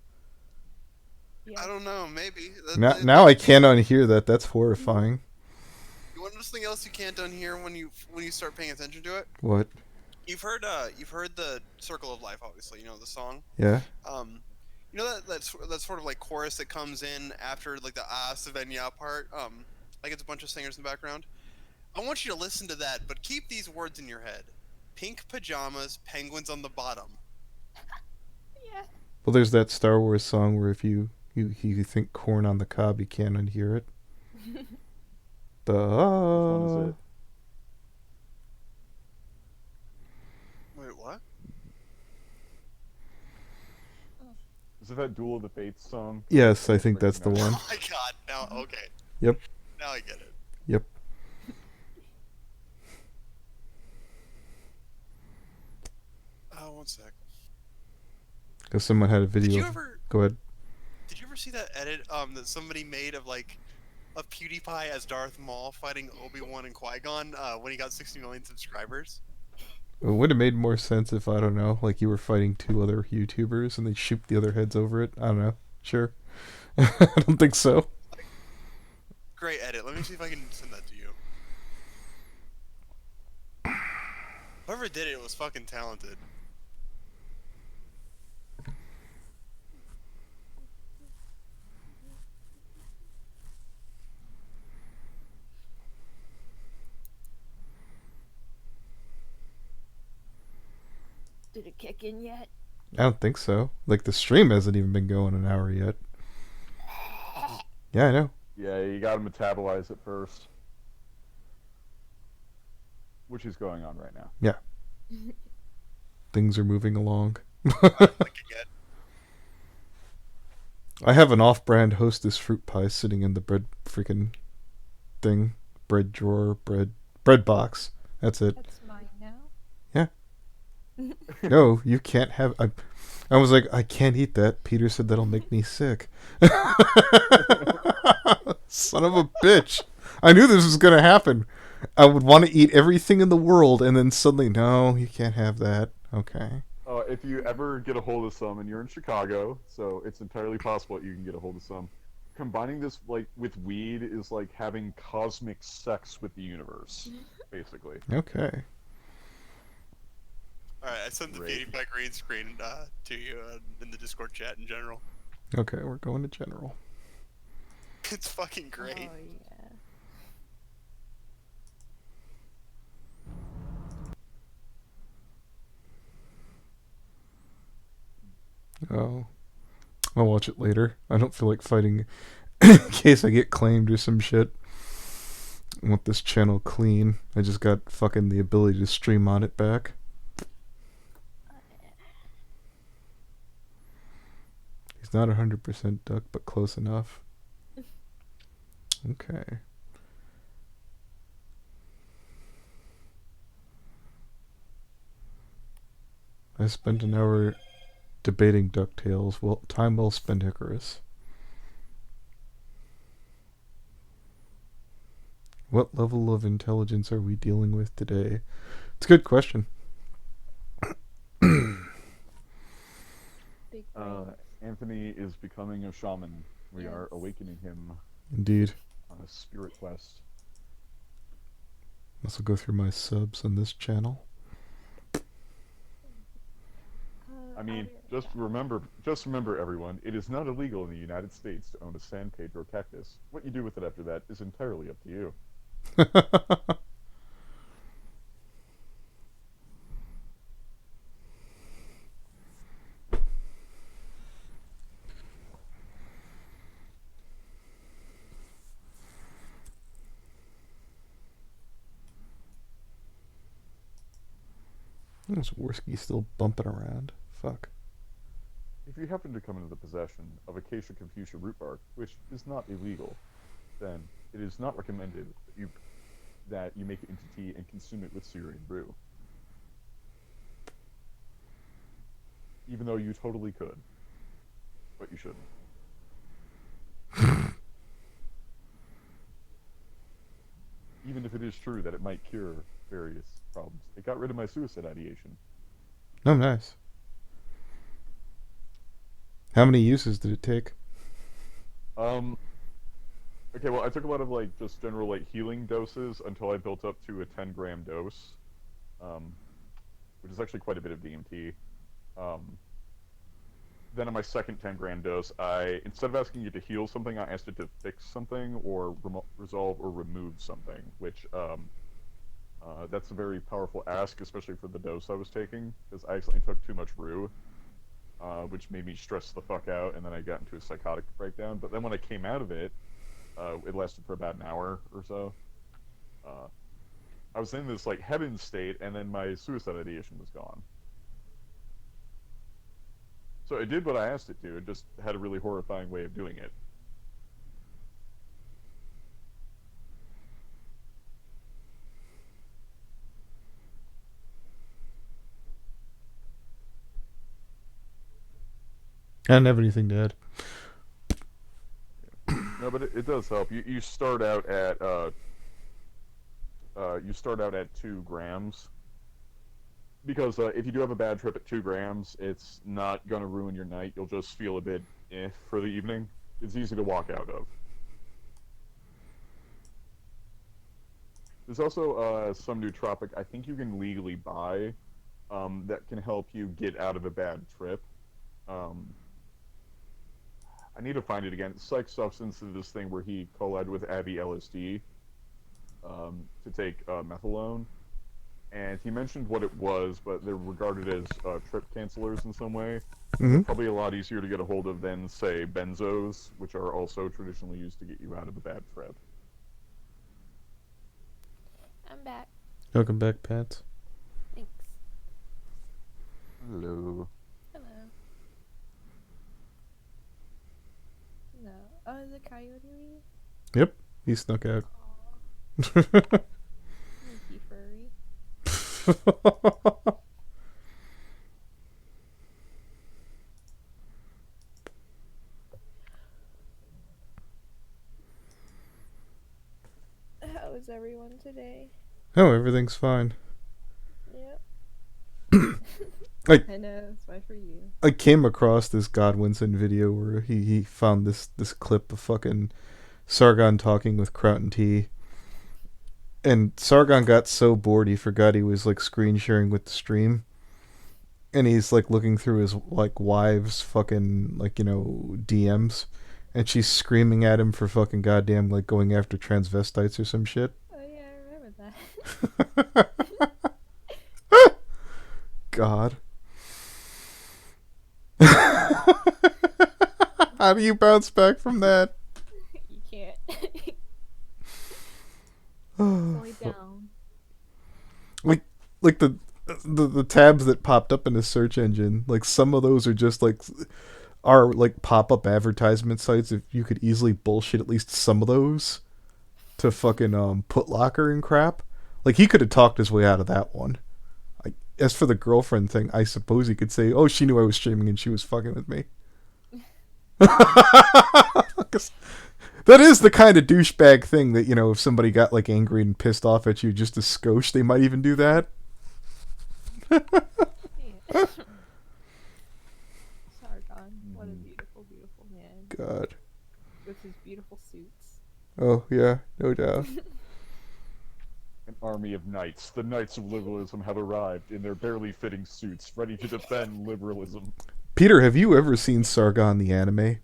Yeah. I don't know. Maybe. Now I can't unhear that. That's horrifying. You want to know something else you can't unhear when you start paying attention to it? What? You've heard the Circle of Life, obviously. You know the song. Yeah. You know that sort of like chorus that comes in after like the Savenya part. Like it's a bunch of singers in the background. I want you to listen to that, but keep these words in your head: pink pajamas, penguins on the bottom. Yeah. Well, there's that Star Wars song where if you think corn on the cob, you can't unhear it. Which one is it? Wait, what? Is it that Duel of the Fates song? Yes, I think that's the one. Oh my god! Now, okay. Yep. Now I get it. Yep. Oh, one sec. Because someone had a video. Did you ever? Go ahead. Did you ever see that edit that somebody made of like of PewDiePie as Darth Maul fighting Obi-Wan and Qui-Gon when he got 60 million subscribers? It would have made more sense if, I don't know, like you were fighting two other YouTubers and they shoot the other heads over it. I don't know. Sure. I don't think so. Great edit. Let me see if I can send that to you. Whoever did it was fucking talented. Did it kick in yet? I don't think so. Like, the stream hasn't even been going an hour yet. Yeah, I know. Yeah, you gotta metabolize it first. Which is going on right now. Yeah. Things are moving along. I have an off-brand Hostess fruit pie sitting in the bread freaking thing. Bread drawer, bread box. That's it. That's mine now. Yeah. No, you can't have... I was like, I can't eat that. Peter said that'll make me sick. Son of a bitch. I knew this was going to happen. I would want to eat everything in the world, and then suddenly, no, you can't have that. Okay. If you ever get a hold of some, and you're in Chicago, so it's entirely possible that you can get a hold of some, combining this like with weed is like having cosmic sex with the universe, basically. Okay. Alright, I sent the PewDiePie green screen to you in the Discord chat in general. Okay, we're going to general. It's fucking great. Oh yeah. Oh. I'll watch it later. I don't feel like fighting in case I get claimed or some shit. I want this channel clean. I just got fucking the ability to stream on it back. He's not 100% duck, but close enough. Okay. I spent an hour debating DuckTales. Well, time well spent, Icarus. What level of intelligence are we dealing with today? It's a good question. Big brain. Anthony is becoming a shaman. We are Yes. awakening him Indeed. on a spirit quest. This will go through my subs on this channel. I mean, just remember, everyone, it is not illegal in the United States to own a San Pedro cactus. What you do with it after that is entirely up to you. This Worski still bumping around. Fuck. If you happen to come into the possession of Acacia confucia root bark, which is not illegal, then it is not recommended that you make it into tea and consume it with syrianrue. Even though you totally could. But you shouldn't. Even if it is true that it might cure various problems. It got rid of my suicide ideation. Oh, nice. How many uses did it take? Okay, well, I took a lot of, just general, healing doses until I built up to a 10-gram dose, which is actually quite a bit of DMT. Then on my second 10-gram dose, instead of asking you to heal something, I asked it to fix something or resolve or remove something, which, that's a very powerful ask, especially for the dose I was taking, because I accidentally took too much rue, which made me stress the fuck out, and then I got into a psychotic breakdown. But then when I came out of it, it lasted for about an hour or so. I was in this, heaven state, and then my suicide ideation was gone. So it did what I asked it to. It just had a really horrifying way of doing it. I didn't have anything to add. No, but it does help. You start out at 2 grams. Because if you do have a bad trip at 2 grams, it's not going to ruin your night. You'll just feel a bit for the evening. It's easy to walk out of. There's also some nootropic I think you can legally buy that can help you get out of a bad trip. I need to find it again. Psych Substance is this thing where he collided with Abby LSD to take methadone. And he mentioned what it was, but they're regarded as trip cancelers in some way. Mm-hmm. Probably a lot easier to get a hold of than, say, benzos, which are also traditionally used to get you out of a bad trip. I'm back. Welcome back, Pat. Thanks. Hello. Hello. No. Oh, is it Coyote Lee? Yep, he snuck out. Sneaky furry. How is everyone today? Oh, everything's fine. Yep. Like- I know, it's fine for you. I came across this Godwinson video where he found this clip of fucking Sargon talking with Crown T. And Sargon got so bored he forgot he was screen sharing with the stream. And he's looking through his wife's fucking DMs, and she's screaming at him for fucking goddamn going after transvestites or some shit. Oh yeah, I remember that. God. How do you bounce back from that? You can't. It's only down. Like the tabs that popped up in the search engine, some of those are just pop-up advertisement sites. If you could easily bullshit at least some of those to fucking Put Locker and crap. He could have talked his way out of that one. as for the girlfriend thing, I suppose you could say, "Oh, she knew I was streaming and she was fucking with me." 'Cause that is the kind of douchebag thing that, you know, if somebody got like angry and pissed off at you just a skosh, they might even do that. Yeah. Sargon, what a beautiful, beautiful man God. with his beautiful suits. Oh yeah, no doubt. An army of knights. The knights of liberalism have arrived in their barely fitting suits, ready to defend liberalism. Peter, have you ever seen Sargon the anime?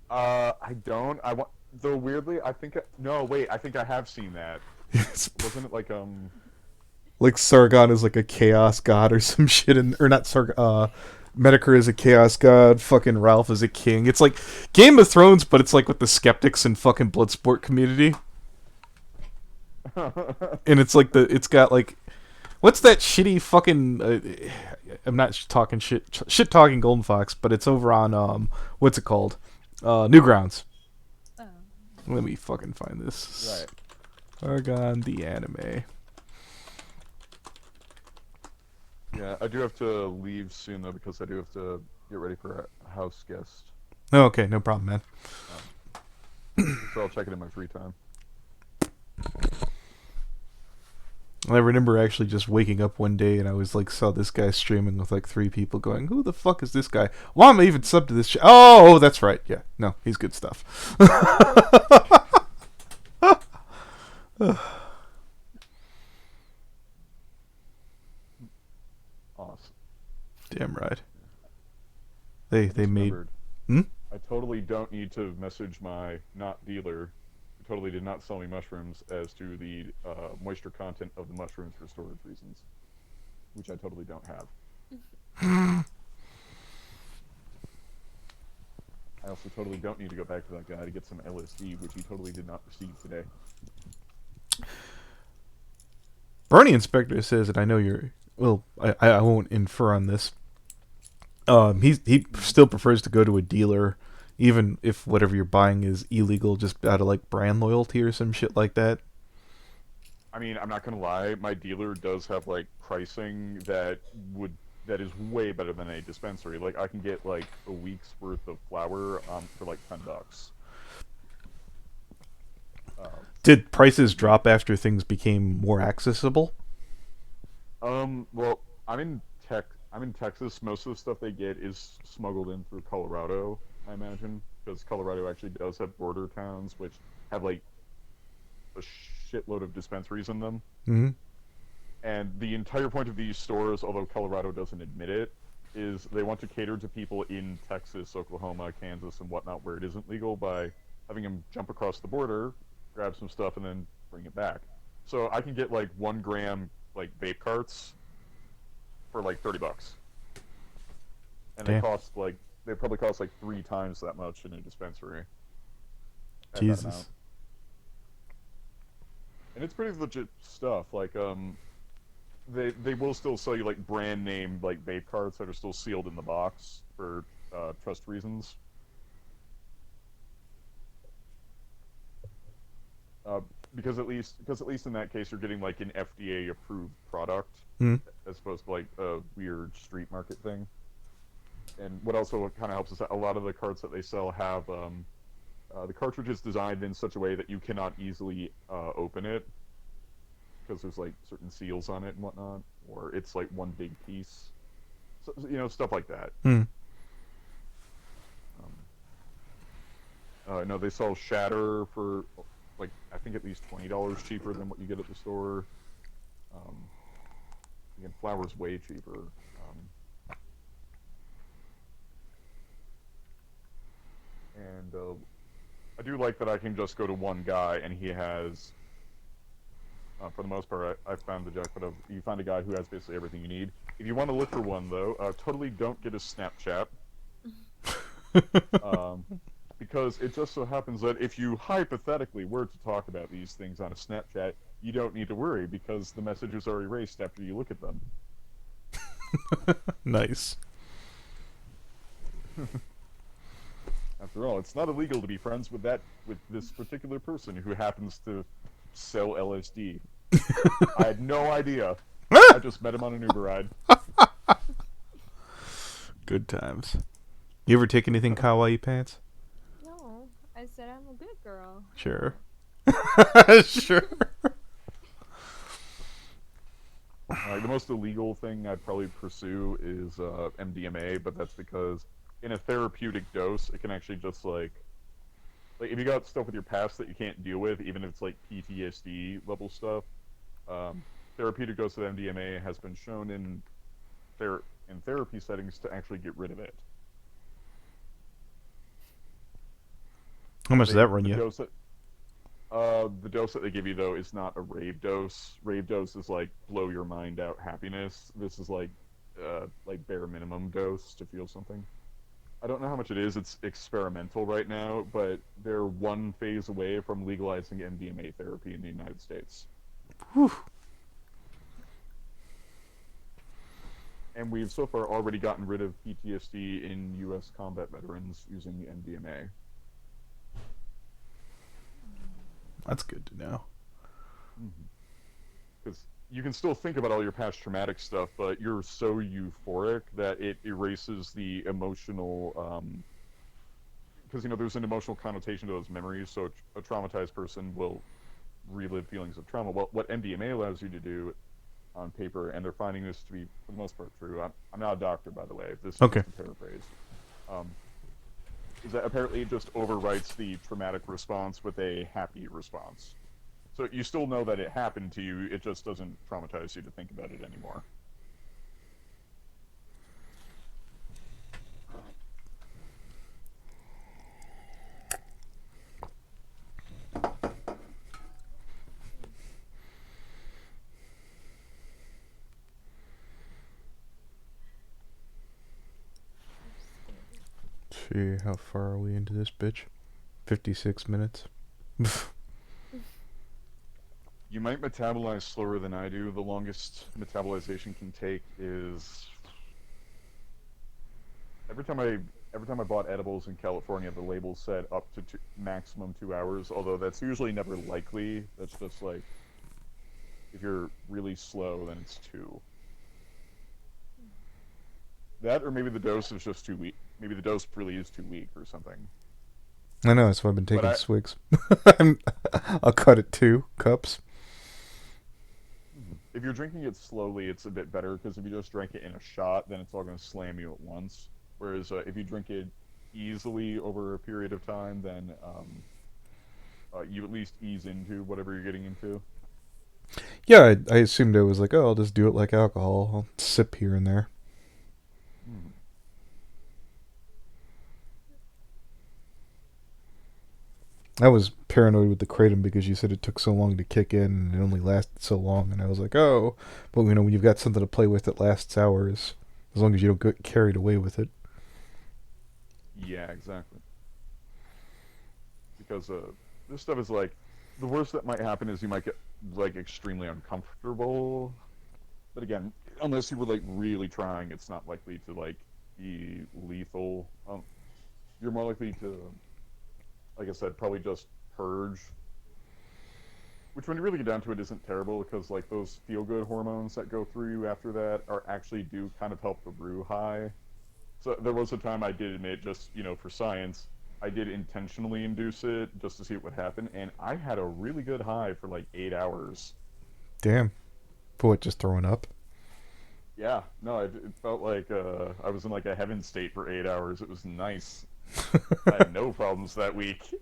I don't. I want. Though weirdly, I think. No, wait. I think I have seen that. It's Wasn't it like like Sargon is like a chaos god or some shit, or not Sargon. Medicare is a chaos god. Fucking Ralph is a king. It's like Game of Thrones, but it's like with the skeptics and fucking Bloodsport community. And it's like it's got like, what's that shitty fucking? I'm not talking shit talking Golden Fox, but it's over on what's it called? Newgrounds. Oh. Let me fucking find this. right? Sargon the anime. Yeah, I do have to leave soon though because I do have to get ready for a house guest. Oh, okay, no problem, man. So I'll check it in my free time. I remember actually just waking up one day and I was like, saw this guy streaming with like 3 people going, "Who the fuck is this guy? Why am I even sub to this shit?" Oh, that's right. Yeah, no, he's good stuff. Awesome. Damn right. They made. Remembered. Hmm? I totally don't need to message my not dealer, who totally did not sell me mushrooms, as to the moisture content of the mushrooms for storage reasons, which I totally don't have. I also totally don't need to go back to that guy to get some LSD, which he totally did not receive today. Bernie Inspector says, and I know you're. Well, I won't infer on this. He still prefers to go to a dealer, even if whatever you're buying is illegal, just out of like brand loyalty or some shit like that. I mean, I'm not gonna lie, my dealer does have like pricing that is way better than a dispensary. Like I can get like a week's worth of flour for like $10. Did prices drop after things became more accessible? Well, I'm in Texas. Most of the stuff they get is smuggled in through Colorado, I imagine, because Colorado actually does have border towns which have like a shitload of dispensaries in them. Mm-hmm. And the entire point of these stores, although Colorado doesn't admit it, is they want to cater to people in Texas, Oklahoma, Kansas, and whatnot, where it isn't legal, by having them jump across the border, grab some stuff, and then bring it back. So I can get like 1 gram like vape carts for like $30, and Damn. they probably cost like 3 times that much in a dispensary. at that Jesus. amount. And it's pretty legit stuff. Like they will still sell you like brand name like vape carts that are still sealed in the box for trust reasons. Because at least in that case you're getting like an FDA approved product as opposed to like a weird street market thing. And what also kind of helps is that a lot of the carts that they sell have the cartridge is designed in such a way that you cannot easily open it because there's like certain seals on it and whatnot, or it's like one big piece. So, you know, stuff like that. No, they sell shatter for like I think at least $20 cheaper than what you get at the store. Again, flour's way cheaper. And I do like that I can just go to one guy and he has, for the most part, I found the jackpot of you find a guy who has basically everything you need. If you want to look for one though, totally don't get a Snapchat. Because it just so happens that if you hypothetically were to talk about these things on a Snapchat, you don't need to worry because the messages are erased after you look at them. Nice. After all, it's not illegal to be friends with this particular person who happens to sell LSD. I had no idea. I just met him on an Uber ride. Good times. You ever take anything kawaii, Pants? No, I said I'm a good girl. Sure. Sure. The most illegal thing I'd probably pursue is MDMA, but that's because in a therapeutic dose, it can actually just like if you got stuff with your past that you can't deal with, even if it's like PTSD level stuff, therapeutic dose of MDMA has been shown in therapy settings to actually get rid of it. How much does that run you? The dose that they give you though is not a rave dose. Rave dose is like blow your mind out happiness. This is like bare minimum dose to feel something. I don't know how much it is. It's experimental right now, but they're one phase away from legalizing MDMA therapy in the United States. Whew. And we've so far already gotten rid of PTSD in U.S. combat veterans using MDMA. That's good to know. Because you can still think about all your past traumatic stuff, but you're so euphoric that it erases the emotional. Because there's an emotional connotation to those memories, so a traumatized person will relive feelings of trauma. Well, what MDMA allows you to do on paper, and they're finding this to be, for the most part, true. I'm not a doctor, by the way. This is okay. Just a paraphrase. Is that apparently it just overwrites the traumatic response with a happy response. So you still know that it happened to you, it just doesn't traumatize you to think about it anymore. See, how far are we into this bitch? 56 minutes. You might metabolize slower than I do. The longest metabolization can take is every time I bought edibles in California, the label said up to maximum 2 hours. Although that's usually never likely. That's just like if you're really slow, then it's 2. That, or maybe the dose is just too weak. Maybe the dose really is too weak or something. I know, that's why I've been taking swigs. I'll cut it 2 cups. If you're drinking it slowly, it's a bit better, because if you just drink it in a shot, then it's all going to slam you at once. Whereas if you drink it easily over a period of time, then you at least ease into whatever you're getting into. Yeah, I assumed it was like, oh, I'll just do it like alcohol. I'll sip here and there. I was paranoid with the kratom because you said it took so long to kick in and it only lasted so long, and I was like, oh, but when you've got something to play with that lasts hours, as long as you don't get carried away with it. Yeah, exactly. Because this stuff is like, the worst that might happen is you might get like extremely uncomfortable. But again, unless you were like really trying, it's not likely to like be lethal. You're more likely to, like I said, probably just purge. Which, when you really get down to it, isn't terrible, because like those feel-good hormones that go through you after that actually do kind of help the brew high. So there was a time I did admit, just for science, I did intentionally induce it just to see what would happen, and I had a really good high for like 8 hours. Damn. For what, just throwing up? Yeah, no, it felt like I was in like a heaven state for 8 hours. It was nice. I had no problems that week.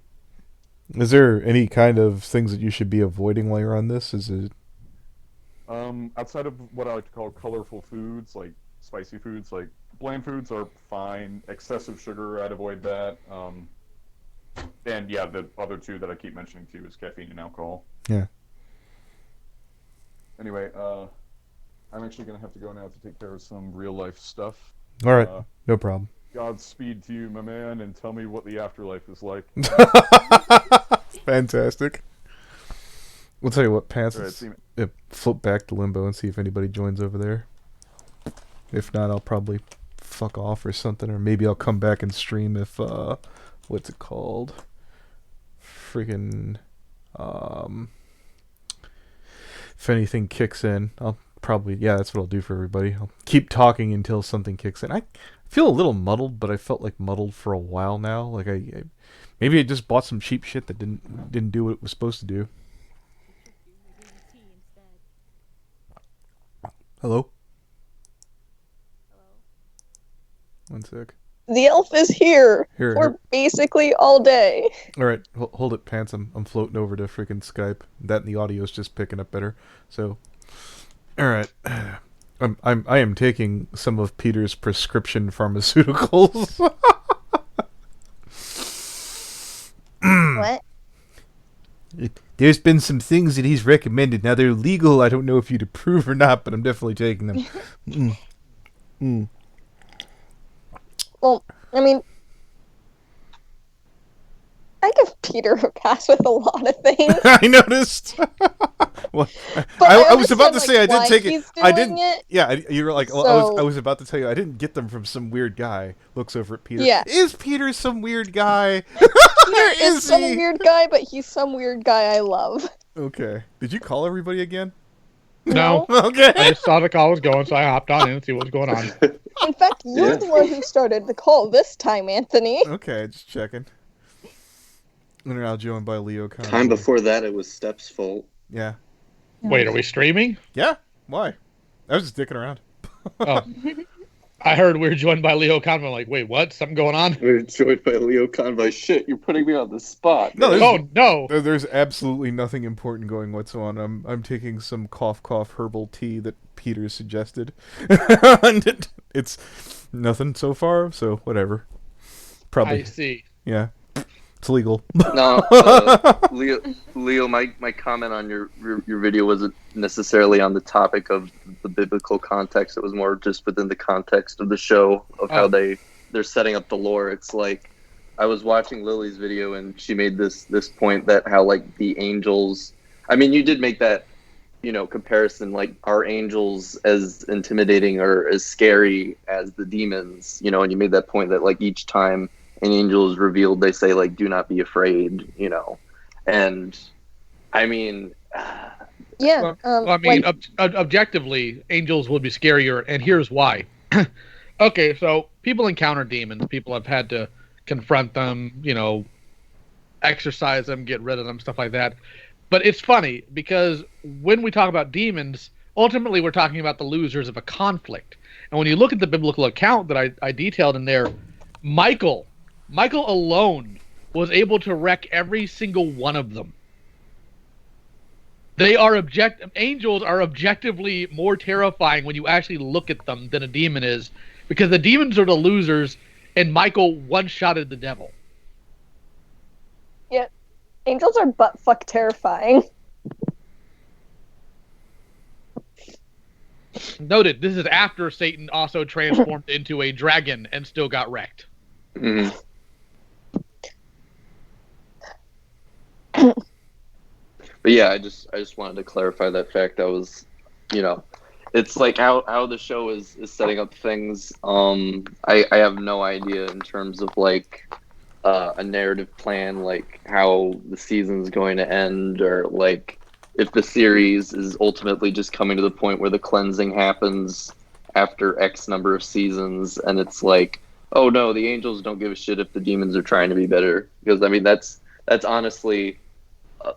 Is there any kind of things that you should be avoiding while you're on this? Is it? Outside of what I like to call colorful foods, like spicy foods, like bland foods are fine. Excessive sugar, I'd avoid that. And yeah, the other 2 that I keep mentioning to you is caffeine and alcohol. Yeah. Anyway, I'm actually going to have to go now to take care of some real life stuff. All right, no problem. Godspeed to you, my man, and tell me what the afterlife is like. Fantastic. We'll tell you what, Pants. Right, flip back to Limbo and see if anybody joins over there. If not, I'll probably fuck off or something, or maybe I'll come back and stream if what's it called? Freaking if anything kicks in, I'll probably that's what I'll do for everybody. I'll keep talking until something kicks in. I feel a little muddled, but I felt like muddled for a while now. Like I maybe I just bought some cheap shit that didn't do what it was supposed to do. Hello? Hello? One sec. The elf is here Here, for here. basically all day. All right, hold it, pants. I'm floating over to freaking Skype. That and the audio's just picking up better. So, all right, I am taking some of Peter's prescription pharmaceuticals. What? There's been some things that he's recommended. Now they're legal. I don't know if you'd approve or not, but I'm definitely taking them. Well, I mean, I give Peter a pass with a lot of things. I noticed. Well, But I was about to understand, say I did why take it. he's I doing didn't. it. Yeah, you were like, So- I was about to tell you I didn't get them from some weird guy. Looks over at Peter. Yeah. Is Peter some weird guy? Peter is some he? weird guy, but he's some weird guy I love. Okay. Did you call everybody again? No. Okay. I just saw the call was going, so I hopped on in and see what was going on. In fact, you're Yeah. the one who started the call this time, Anthony. Okay, just checking. And now joined by Leo. Time before that, it was Step's fault. Yeah. Wait, are we streaming? Yeah. Why? I was just dicking around. Oh. I heard we were joined by Leo Conway. I'm like, wait, what? Something going on? We were joined by Leo Convoy. Shit, you're putting me on the spot. No, man. there's- Oh, no. There's absolutely nothing important going whatsoever. I'm taking some cough herbal tea that Peter suggested, and it's nothing so far. So whatever. Probably I see. yeah. It's legal. No, Leo, my comment on your video wasn't necessarily on the topic of the biblical context. It was more just within the context of the show of how they're setting up the lore. It's like I was watching Lily's video and she made this point that how like the angels. I mean, you did make that comparison. Like, are angels as intimidating or as scary as the demons? And you made that point that like each time an angel is revealed, they say like, "Do not be afraid," And I mean, Yeah. Well, I mean, objectively, angels would be scarier, and here's why. Okay, so people encounter demons. People have had to confront them, exorcise them, get rid of them, stuff like that. But it's funny, because when we talk about demons, ultimately we're talking about the losers of a conflict. And when you look at the biblical account that I detailed in there, Michael alone was able to wreck every single one of them. Angels are objectively more terrifying when you actually look at them than a demon is, because the demons are the losers, and Michael one-shotted the devil. Yeah. Angels are butt-fuck terrifying. Noted, this is after Satan also transformed into a dragon and still got wrecked. mhm. But yeah, I just wanted to clarify that fact. That was, it's like how the show is setting up things. I have no idea in terms of like a narrative plan, like how the season's going to end, or like if the series is ultimately just coming to the point where the cleansing happens after X number of seasons, and it's like, oh no, the angels don't give a shit if the demons are trying to be better. Because I mean, that's honestly.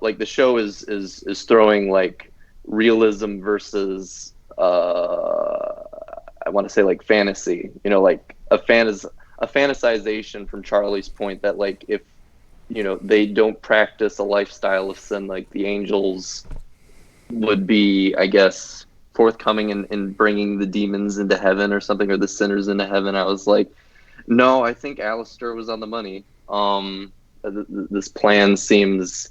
Like the show is throwing like realism versus I want to say like fantasy, like a fantasization from Charlie's point that like if they don't practice a lifestyle of sin, like the angels would be, I guess, forthcoming in bringing the demons into heaven or something, or the sinners into heaven. I was like, no, I think Alistair was on the money. This plan seems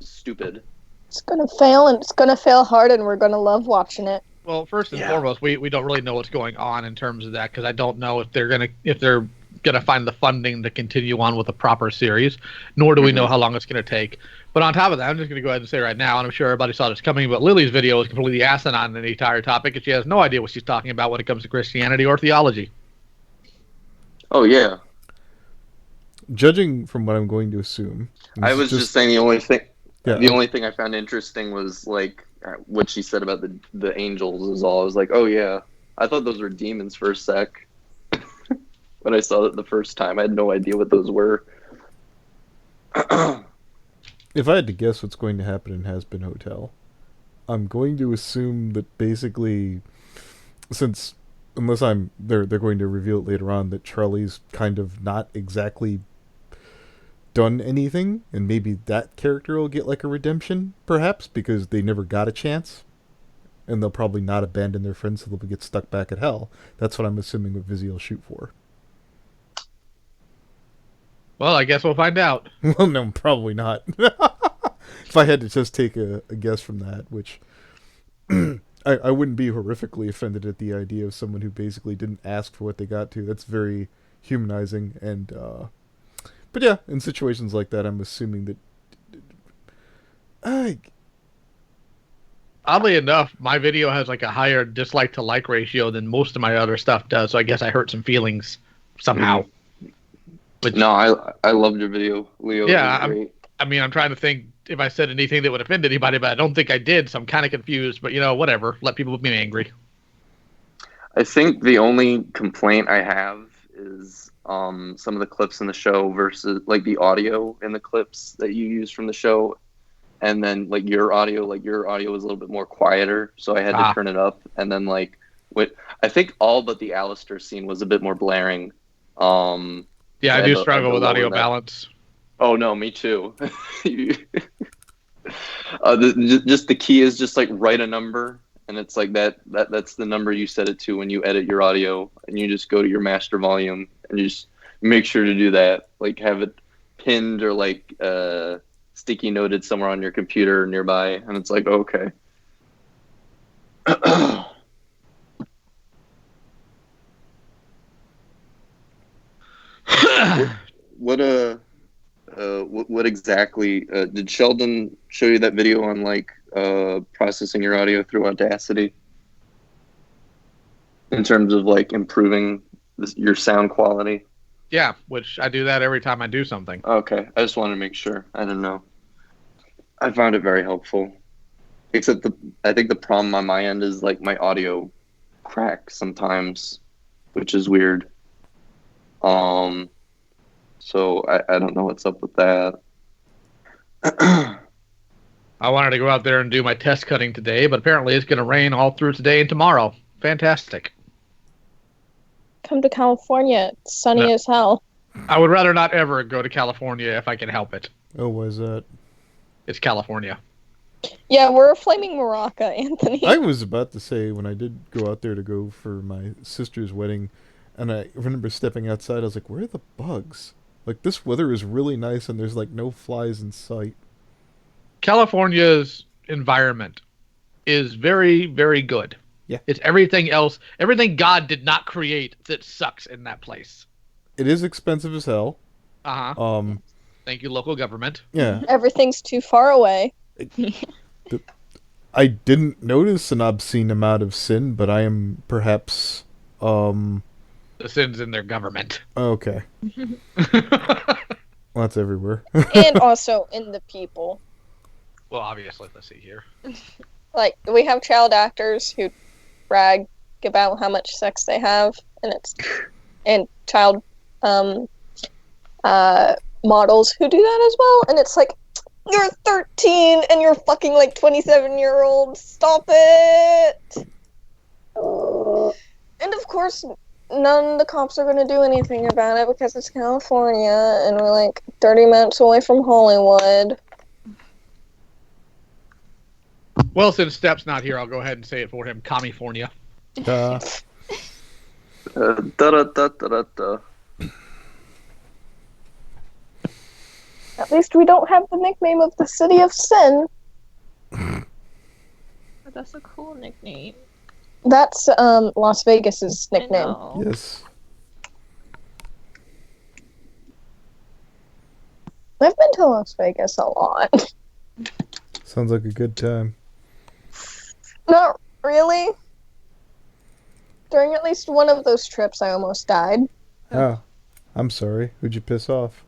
stupid. It's gonna fail, and it's gonna fail hard, and we're gonna love watching it. Well, first and foremost, we don't really know what's going on in terms of that, because I don't know if they're gonna find the funding to continue on with a proper series, nor do we know how long it's gonna take. But on top of that, I'm just gonna go ahead and say right now, and I'm sure everybody saw this coming, but Lily's video is completely asinine in the entire topic, and she has no idea what she's talking about when it comes to Christianity or theology. Oh yeah. Judging from what I'm going to assume, I was just saying the only thing. Yeah. The only thing I found interesting was like what she said about the angels is all. I was like, oh yeah, I thought those were demons for a sec. When I saw it the first time, I had no idea what those were. If I had to guess what's going to happen in Has Been Hotel, I'm going to assume that basically, since unless they're going to reveal it later on that Charlie's kind of not exactly done anything, and maybe that character will get like a redemption, perhaps, because they never got a chance, and they'll probably not abandon their friends, so they'll get stuck back at hell. That's what I'm assuming what Vizzy will shoot for. Well, I guess we'll find out. Well, no, probably not. If I had to just take a guess from that, which I wouldn't be horrifically offended at the idea of someone who basically didn't ask for what they got to. That's very humanizing, and but yeah, in situations like that, I'm assuming that. Oddly enough, my video has like a higher dislike to like ratio than most of my other stuff does, so I guess I hurt some feelings somehow. But no, I loved your video, Leo. Yeah, great. I mean, I'm trying to think if I said anything that would offend anybody, but I don't think I did, so I'm kind of confused. But, whatever. Let people be angry. I think the only complaint I have is some of the clips in the show versus, like, the audio in the clips that you use from the show. And then, like, your audio was a little bit more quieter, so I had to turn it up. And then, like, I think all but the Alistair scene was a bit more blaring. Yeah, I do struggle with audio balance. Oh no, me too. Just the key is just like write a number, and it's like that's the number you set it to when you edit your audio, and you just go to your master volume and you just make sure to do that. Like have it pinned or like sticky noted somewhere on your computer nearby, and it's like okay. What exactly did Sheldon show you that video on like processing your audio through Audacity in terms of like improving your sound quality? Yeah, which I do that every time I do something. Okay, I just wanted to make sure. I don't know. I found it very helpful, except I think the problem on my end is like my audio cracks sometimes, which is weird. So I don't know what's up with that. I wanted to go out there and do my test cutting today, but apparently it's going to rain all through today and tomorrow. Fantastic. Come to California. It's sunny as hell. I would rather not ever go to California if I can help it. Oh, why is that? It's California. Yeah, we're a flaming maraca, Anthony. I was about to say, when I did go out there to go for my sister's wedding, and I remember stepping outside, I was like, where are the bugs? Like, this weather is really nice, and there's, like, no flies in sight. California's environment is very, very good. Yeah. It's everything else. Everything God did not create that sucks in that place. It is expensive as hell. Uh-huh. Thank you, local government. Yeah. Everything's too far away. I didn't notice an obscene amount of sin, but I am perhaps, The sin's in their government. Okay. Well, that's everywhere. And also in the people. Well, obviously, let's see here. Like, we have child actors who brag about how much sex they have, and child models who do that as well, and it's like, you're 13 and you're fucking like 27-year-olds. Stop it! And of course, none of the cops are going to do anything about it because it's California and we're like 30 minutes away from Hollywood. Well, since Step's not here, I'll go ahead and say it for him. California. At least we don't have the nickname of the City of Sin. But that's a cool nickname. That's Las Vegas's nickname. Yes. I've been to Las Vegas a lot. Sounds like a good time. Not really. During at least one of those trips, I almost died. Oh, I'm sorry. Who'd you piss off?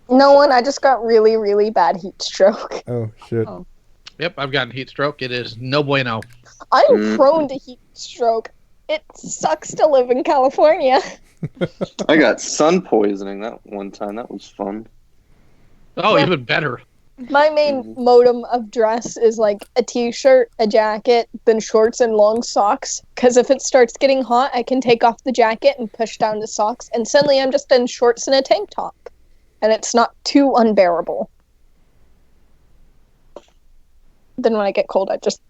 No one. I just got really, really bad heat stroke. Oh shit. Oh. Yep, I've gotten heat stroke. It is no bueno. I'm Mm. prone to heat stroke. It sucks to live in California. I got sun poisoning that one time. That was fun. Oh, Yeah. even better. My main modem of dress is like a t-shirt, a jacket, then shorts and long socks. Because if it starts getting hot, I can take off the jacket and push down the socks, and suddenly I'm just in shorts and a tank top. And it's not too unbearable. Then when I get cold, I just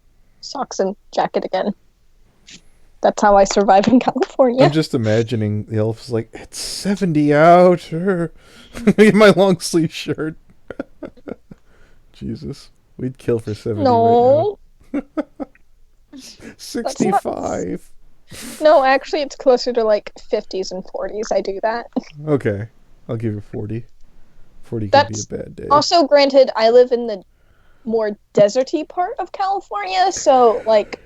socks and jacket again. That's how I survive in California. I'm just imagining the elf's like, it's 70 out. In my long sleeve shirt. Jesus. We'd kill for 70 No. right now. 65. No, actually, it's closer to like 50s and 40s. I do that. Okay. I'll give you 40. 40 could That's be a bad day. Also, granted, I live in the more deserty part of California, so like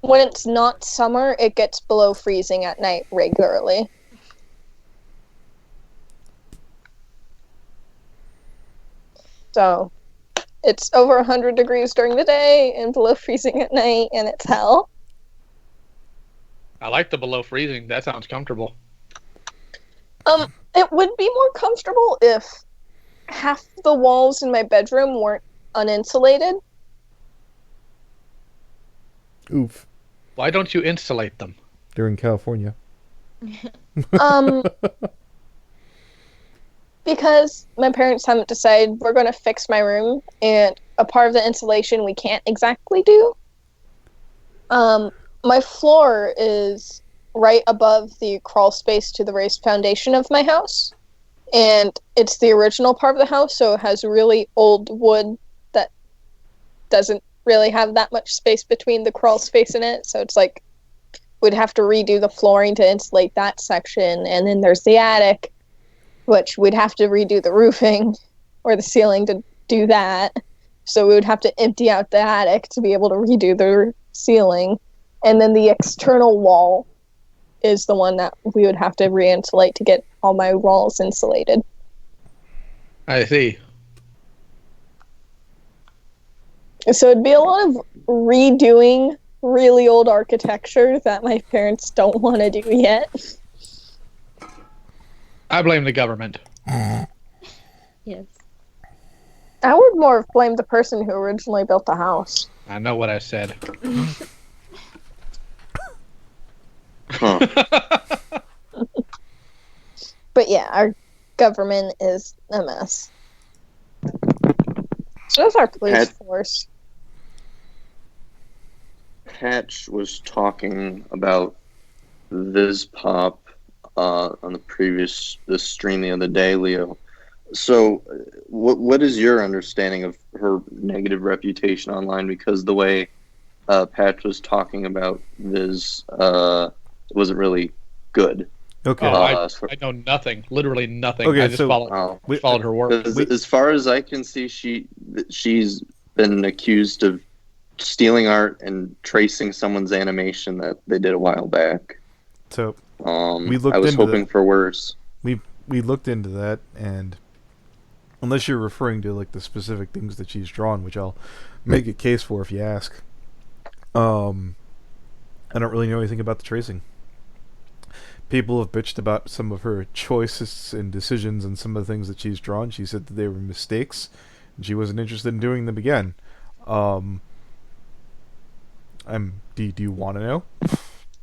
when it's not summer, it gets below freezing at night regularly. So it's over 100 degrees during the day and below freezing at night, and it's hell. I like the below freezing. That sounds comfortable. It would be more comfortable if half the walls in my bedroom weren't uninsulated. Oof. Why don't you insulate them? They're in California. Because my parents haven't decided we're going to fix my room, and a part of the insulation we can't exactly do. My floor is right above the crawl space to the raised foundation of my house, and it's the original part of the house, so it has really old wood that doesn't really have that much space between the crawl space in it, so it's like we'd have to redo the flooring to insulate that section, and then there's the attic, which we'd have to redo the roofing or the ceiling to do that. So we would have to empty out the attic to be able to redo the ceiling. And then the external wall is the one that we would have to re-insulate to get all my walls insulated. I see. So it'd be a lot of redoing really old architecture that my parents don't want to do yet. I blame the government. Yes. I would more blame the person who originally built the house. I know what I said. Huh. But yeah, our government is a mess. So is our police force. Patch was talking about VizPop on this stream the other day, Leo. So, what is your understanding of her negative reputation online? Because the way Patch was talking about Viz wasn't really good. Okay. Oh, I know nothing. Literally nothing. Okay, I just so- followed her work. As far as I can see, she's been accused of stealing art and tracing someone's animation that they did a while back. So I looked was into hoping for worse. we looked into that, and unless you're referring to like the specific things that she's drawn, which I'll make a case for if you ask, I don't really know anything about the tracing. People have bitched about some of her choices and decisions and some of the things that she's drawn. She said that they were mistakes, and she wasn't interested in doing them again. Do you want to know?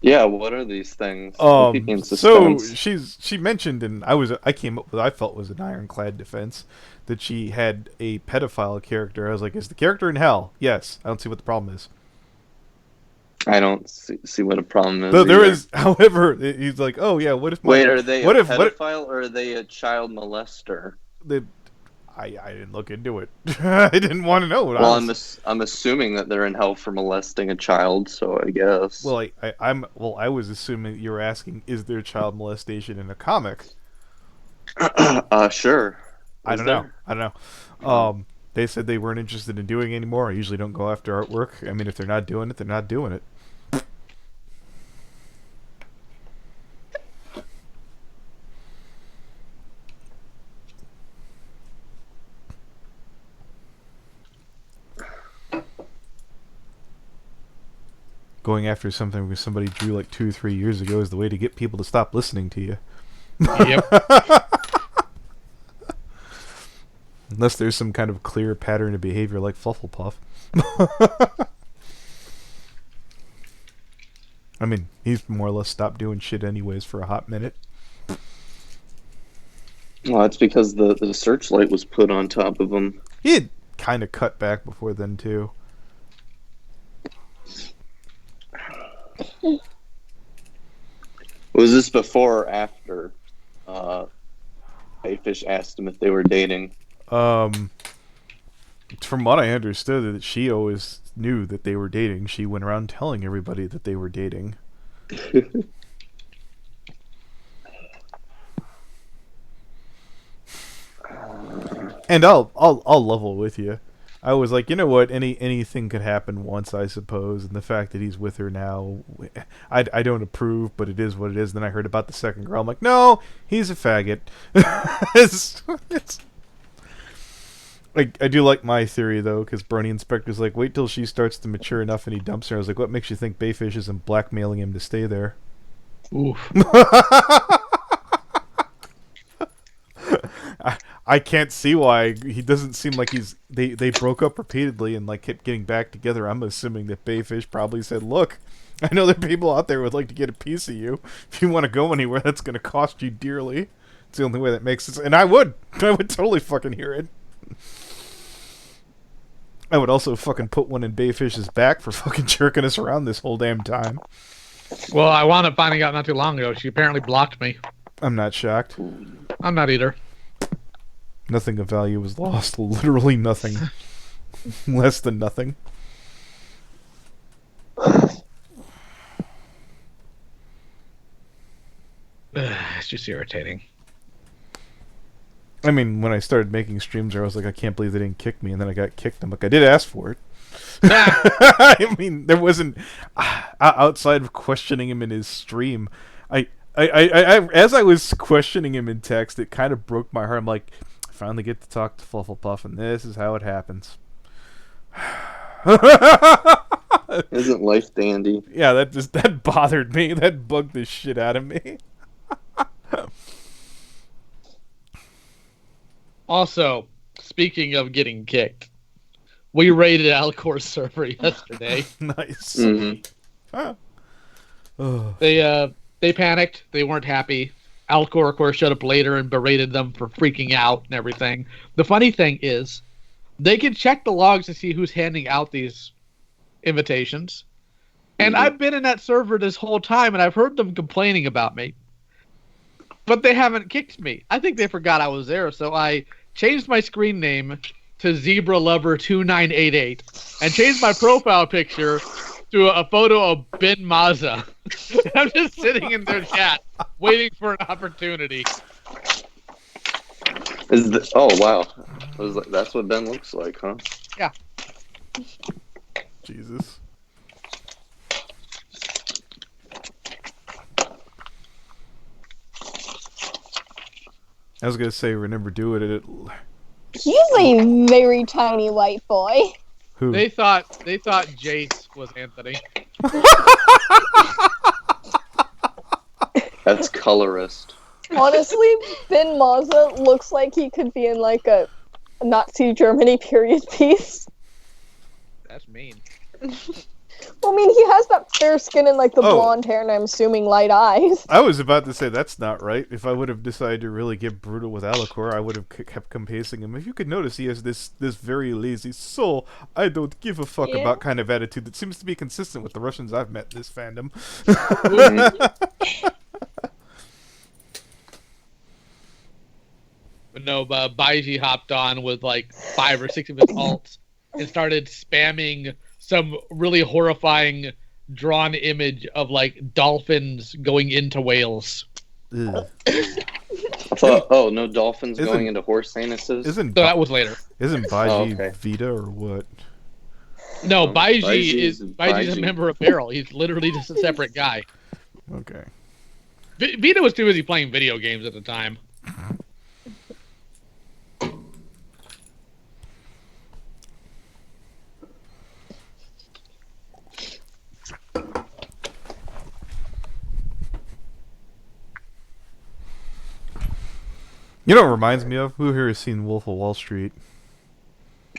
Yeah, what are these things? In So suspense. she mentioned, and I came up with I felt was an ironclad defense, that she had a pedophile character. I was like, is the character in hell? Yes. I don't see what the problem is. I don't see what a problem is. Though there either. is, however, he's like, oh yeah, what if my Wait, are they what a if pedophile or are they a child molester? I didn't look into it. I didn't want to know. Well, I'm assuming that they're in hell for molesting a child, so I guess. Well, I was assuming you were asking, is there child molestation in a comic? Sure. I Is don't there? know. I don't know. They said they weren't interested in doing it anymore. I usually don't go after artwork. I mean, if they're not doing it, they're not doing it. going after something where somebody drew like 2 or 3 years ago is the way to get people to stop listening to you. Yep. Unless there's some kind of clear pattern of behavior like Flufflepuff. I mean, he's more or less stopped doing shit anyways for a hot minute. Well, that's because the searchlight was put on top of him. He had kind of cut back before then, too. Was this before or after Bayfish asked him if they were dating? From what I understood, that she always knew that they were dating. She went around telling everybody that they were dating. And I'll level with you. I was like, you know what? Anything could happen once, I suppose. And the fact that he's with her now, I don't approve, but it is what it is. Then I heard about the second girl. I'm like, no, he's a faggot. I do like my theory, though, because Bernie Inspector's like, wait till she starts to mature enough and he dumps her. I was like, what makes you think Bayfish isn't blackmailing him to stay there? Oof. I can't see why. He doesn't seem like they broke up repeatedly and like kept getting back together. I'm assuming that Bayfish probably said, look, I know there are people out there who would like to get a piece of you. If you want to go anywhere, that's going to cost you dearly. It's the only way that makes sense. And I would totally fucking hear it. I would also fucking put one in Bayfish's back for fucking jerking us around this whole damn time. Well, I wound up finding out not too long ago. She apparently blocked me. I'm not shocked. I'm not either. Nothing of value was lost. Literally nothing. Less than nothing. It's just irritating. I mean, when I started making streams, I was like, I can't believe they didn't kick me, and then I got kicked. I'm like, I did ask for it. I mean, there wasn't outside of questioning him in his stream. I as I was questioning him in text, it kind of broke my heart. I'm like, I finally get to talk to Flufflepuff, and this is how it happens. Isn't life dandy? Yeah, that bothered me. That bugged the shit out of me. Also, speaking of getting kicked, we raided Alcor's server yesterday. Nice. Mm-hmm. Huh. Oh. They panicked. They weren't happy. Alcor, of course, showed up later and berated them for freaking out and everything. The funny thing is, they can check the logs to see who's handing out these invitations. And I've been in that server this whole time, and I've heard them complaining about me. But they haven't kicked me. I think they forgot I was there, so I changed my screen name to Zebra Lover 2988 and changed my profile picture to a photo of Ben Mazza. I'm just sitting in their chat waiting for an opportunity. Oh wow, that's what Ben looks like, huh? Yeah. Jesus. I was gonna say, remember doing it. He's a very tiny white boy. Who? They thought Jace was Anthony. That's colorist. Honestly, Ben Mazza looks like he could be in like a Nazi Germany period piece. That's mean. Well, I mean, he has that fair skin and like the blonde hair, and I'm assuming light eyes. I was about to say that's not right. If I would have decided to really get brutal with Alicor, I would have kept compacing him. If you could notice, he has this very lazy soul, I don't give a fuck about kind of attitude that seems to be consistent with the Russians I've met in this fandom. But no, Baiji hopped on with like 5 or 6 of his alts and started spamming some really horrifying drawn image of like dolphins going into whales. Ugh. I thought, no dolphins going into horse anuses? So that was later. Isn't Baiji Vita or what? No, Baiji Baiji's Baiji's a member of Barrel. He's literally just a separate guy. Okay. Vita was too busy playing video games at the time. You know what it reminds me of? Who here has seen Wolf of Wall Street?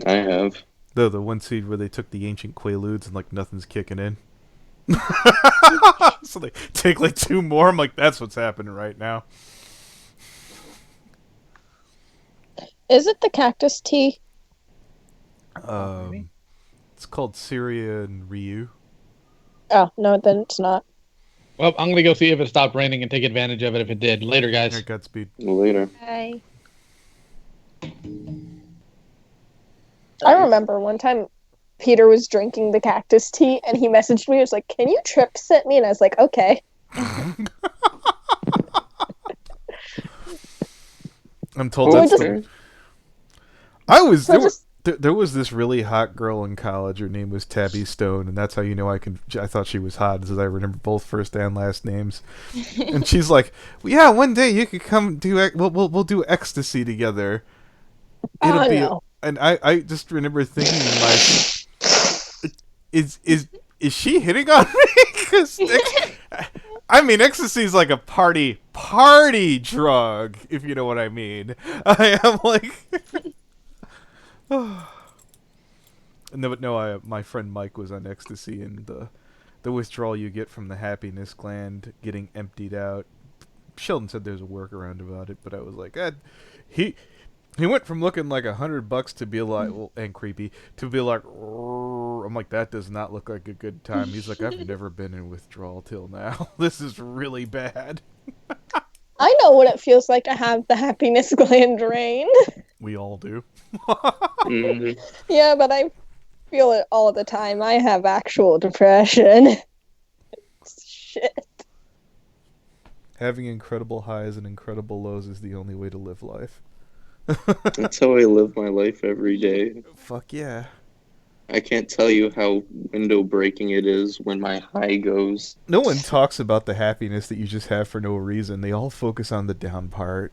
I have. The one scene where they took the ancient Quaaludes and like nothing's kicking in. So they take like 2 more. I'm like, that's what's happening right now. Is it the cactus tea? It's called syrianrue. Oh, no, then it's not. Well, I'm gonna go see if it stopped raining and take advantage of it if it did. Later, guys. Yeah, Godspeed. Later. Hi. I remember one time Peter was drinking the cactus tea and he messaged me. He was like, "Can you trip sit me?" And I was like, "Okay." I'm told Or that's just- the... I was So there, just- there was this really hot girl in college. Her name was Tabby Stone, and that's how you know I thought she was hot, because I remember both first and last names. And she's like, well, "Yeah, one day you could come do we'll do ecstasy together. It'll Oh, be." no. And I just remember thinking to myself, is she hitting on me? 'Cause I mean, ecstasy is like a party drug, if you know what I mean. I am like. No, my friend Mike was on ecstasy, and the withdrawal you get from the happiness gland getting emptied out. Sheldon said there's a workaround about it, but I was like, he went from looking like $100 to be like, well, and creepy, to be like, I'm like, that does not look like a good time. He's like, I've never been in withdrawal till now. This is really bad. I know what it feels like to have the happiness gland drained. We all do. Mhm. Yeah, but I feel it all the time. I have actual depression. Shit. Having incredible highs and incredible lows is the only way to live life. That's how I live my life every day. Fuck yeah. I can't tell you how window breaking it is when my high goes. No one talks about the happiness that you just have for no reason. They all focus on the down part.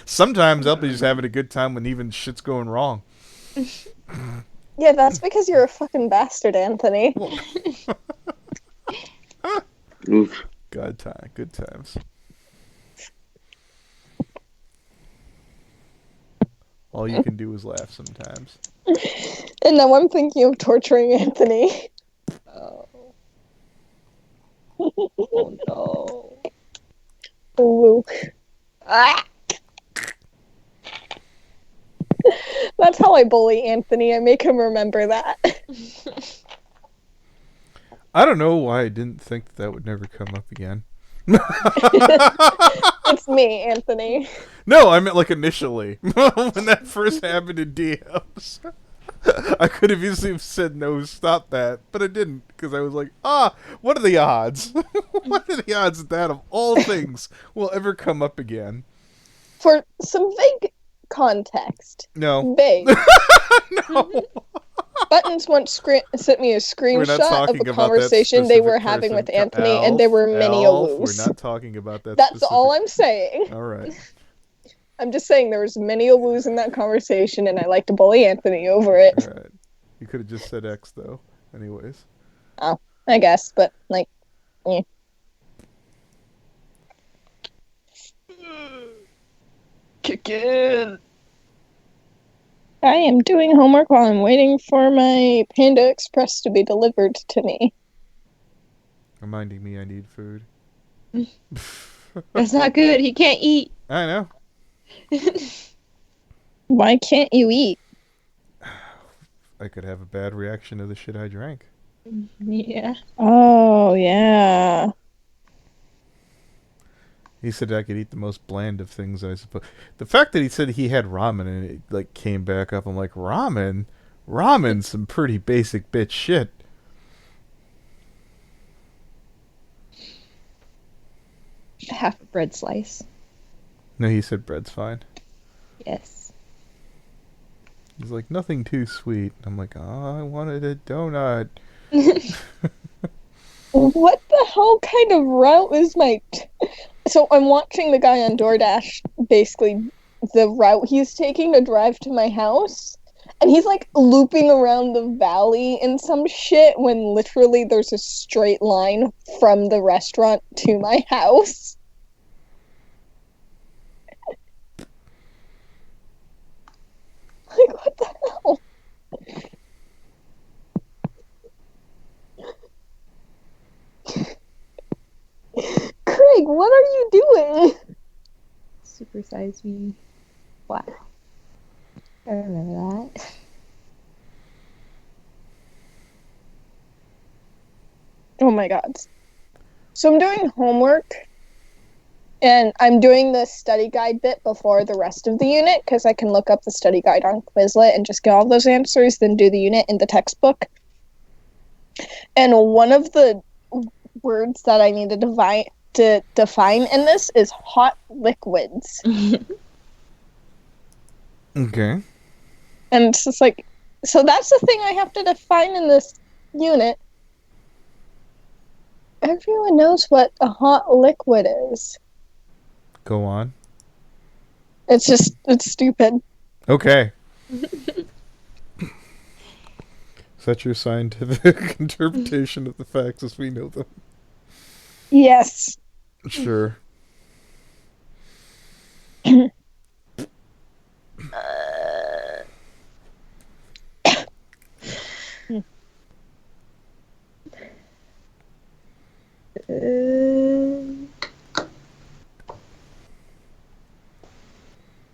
Sometimes I'll be just having a good time when even shit's going wrong. Yeah, that's because you're a fucking bastard, Anthony. Oof. Good times. All you can do is laugh sometimes. And now I'm thinking of torturing Anthony. Oh. Oh no. Luke. Ah! That's how I bully Anthony. I make him remember that. I don't know why I didn't think that would never come up again. It's me, Anthony. No, I meant like initially. When that first happened in DMs. I could have easily said no, stop that, but I didn't, because I was like, what are the odds? What are the odds that of all things will ever come up again? For some vague context. No. Vague. No. Buttons once sent me a We're not screenshot of talking a about that conversation they were specific having person. with Anthony, and there were many Alf, aloo's. we're not talking about that. That's all I'm saying. All right. I'm just saying there was many aloo's in that conversation, and I like to bully Anthony over it. All right. You could have just said X though. Anyways. I guess, but like, yeah. Kick in. I am doing homework while I'm waiting for my Panda Express to be delivered to me. Reminding me I need food. That's not good. He can't eat. I know. Why can't you eat? I could have a bad reaction to the shit I drank. Yeah. Oh, yeah. He said I could eat the most bland of things, I suppose. The fact that he said he had ramen and it like came back up, I'm like, ramen? Ramen's some pretty basic bitch shit. Half a bread slice. No, he said bread's fine. Yes. He's like, nothing too sweet. I'm like, oh, I wanted a donut. What the hell kind of route is my... So I'm watching the guy on DoorDash, basically, the route he's taking to drive to my house. And he's, like, looping around the valley and some shit when literally there's a straight line from the restaurant to my house. Like, what the hell? Craig, what are you doing? Super Size Me. Wow. I remember that. Oh my god. So I'm doing homework, and I'm doing the study guide bit before the rest of the unit, because I can look up the study guide on Quizlet and just get all those answers, then do the unit in the textbook. And one of the words that I need to define in this is hot liquids. Okay. And it's just like, so that's the thing I have to define in this unit. Everyone knows what a hot liquid is. Go on. It's stupid. Okay. Is that your scientific interpretation of the facts as we know them? Yes. Sure.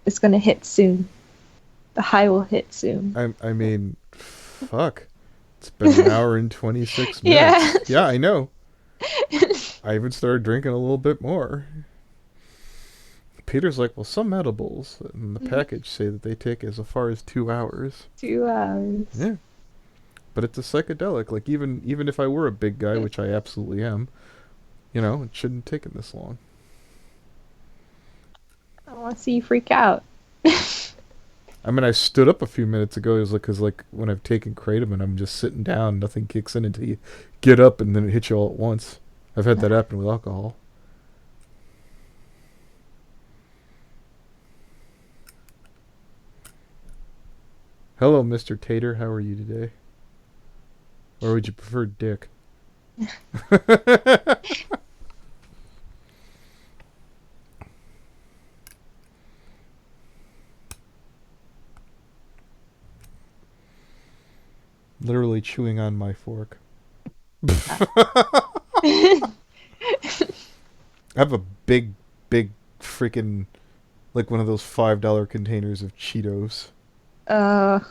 It's gonna hit soon. The high will hit soon. I mean, fuck. It's been an hour and 26 minutes. Yeah. Yeah, I know. I even started drinking a little bit more. Peter's like, well, some edibles in the package say that they take as far as 2 hours. 2 hours. Yeah. But it's a psychedelic. Like, even if I were a big guy, which I absolutely am, you know, it shouldn't take it this long. I don't want to see you freak out. I mean, I stood up a few minutes ago. It was like, because, like, when I've taken kratom and I'm just sitting down, nothing kicks in until you get up and then it hits you all at once. I've had that happen with alcohol. Hello, Mr. Tater. How are you today? Or would you prefer Dick? Literally chewing on my fork. I have a big freaking, like one of those $5 containers of Cheetos. And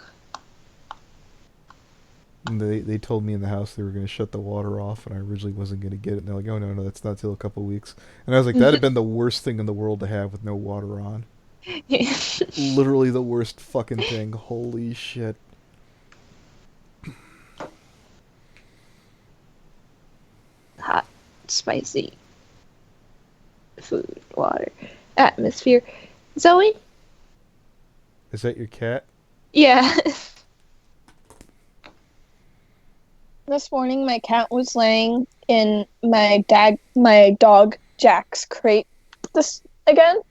they told me in the house they were going to shut the water off, and I originally wasn't going to get it. And they're like, oh, no, that's not till a couple of weeks. And I was like, that'd have been the worst thing in the world to have with no water on. Literally the worst fucking thing. Holy shit. Hot, spicy food, water, atmosphere. Zoe? Is that your cat? Yeah. This morning, my cat was laying in my dog Jack's crate this again,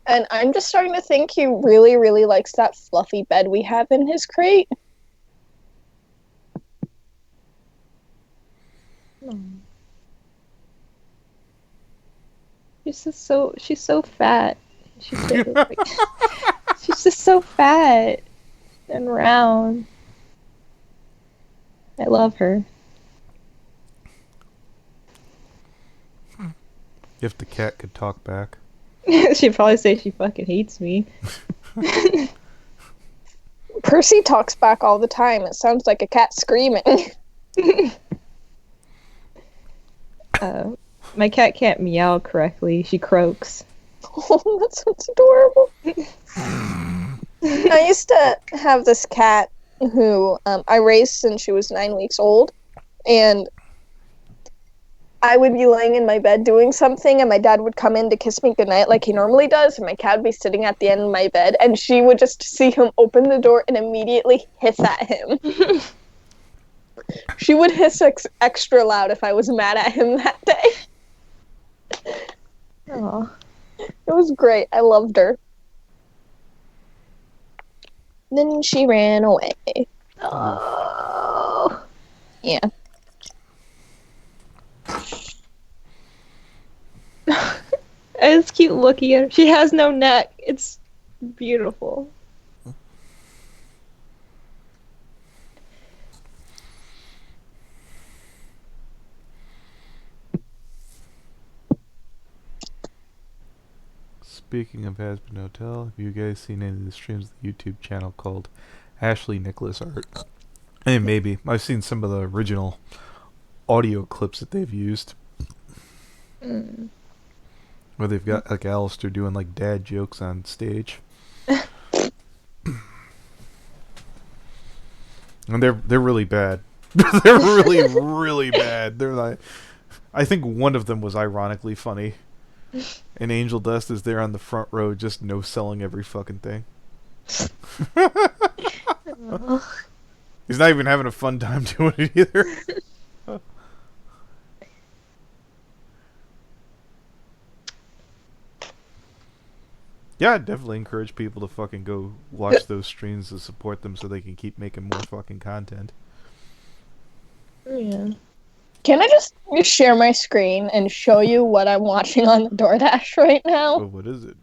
and I'm just starting to think he really, really likes that fluffy bed we have in his crate. She's so fat. She's just so fat and round. I love her. If the cat could talk back. She'd probably say she fucking hates me. Percy talks back all the time. It sounds like a cat screaming. My cat can't meow correctly. She croaks. Oh, that sounds adorable. I used to have this cat who I raised since she was 9 weeks old, and I would be laying in my bed doing something, and my dad would come in to kiss me goodnight like he normally does, and my cat would be sitting at the end of my bed, and she would just see him open the door and immediately hiss at him. She would hiss extra loud if I was mad at him that day. Oh. It was great. I loved her. Then she ran away. Oh. Yeah. It's cute looking at her. She has no neck. It's beautiful. Speaking of Has Been Hotel, have you guys seen any of the streams of the YouTube channel called Ashley Nicholas Art? And maybe. I've seen some of the original audio clips that they've used. Where they've got like Alistair doing like dad jokes on stage. And they're really bad. They're really, really bad. They're like, I think one of them was ironically funny. And Angel Dust is there on the front row just no-selling every fucking thing. He's not even having a fun time doing it either. Yeah, I'd definitely encourage people to fucking go watch those streams to support them so they can keep making more fucking content. Yeah. Can I just share my screen and show you what I'm watching on the DoorDash right now? Oh, what is it?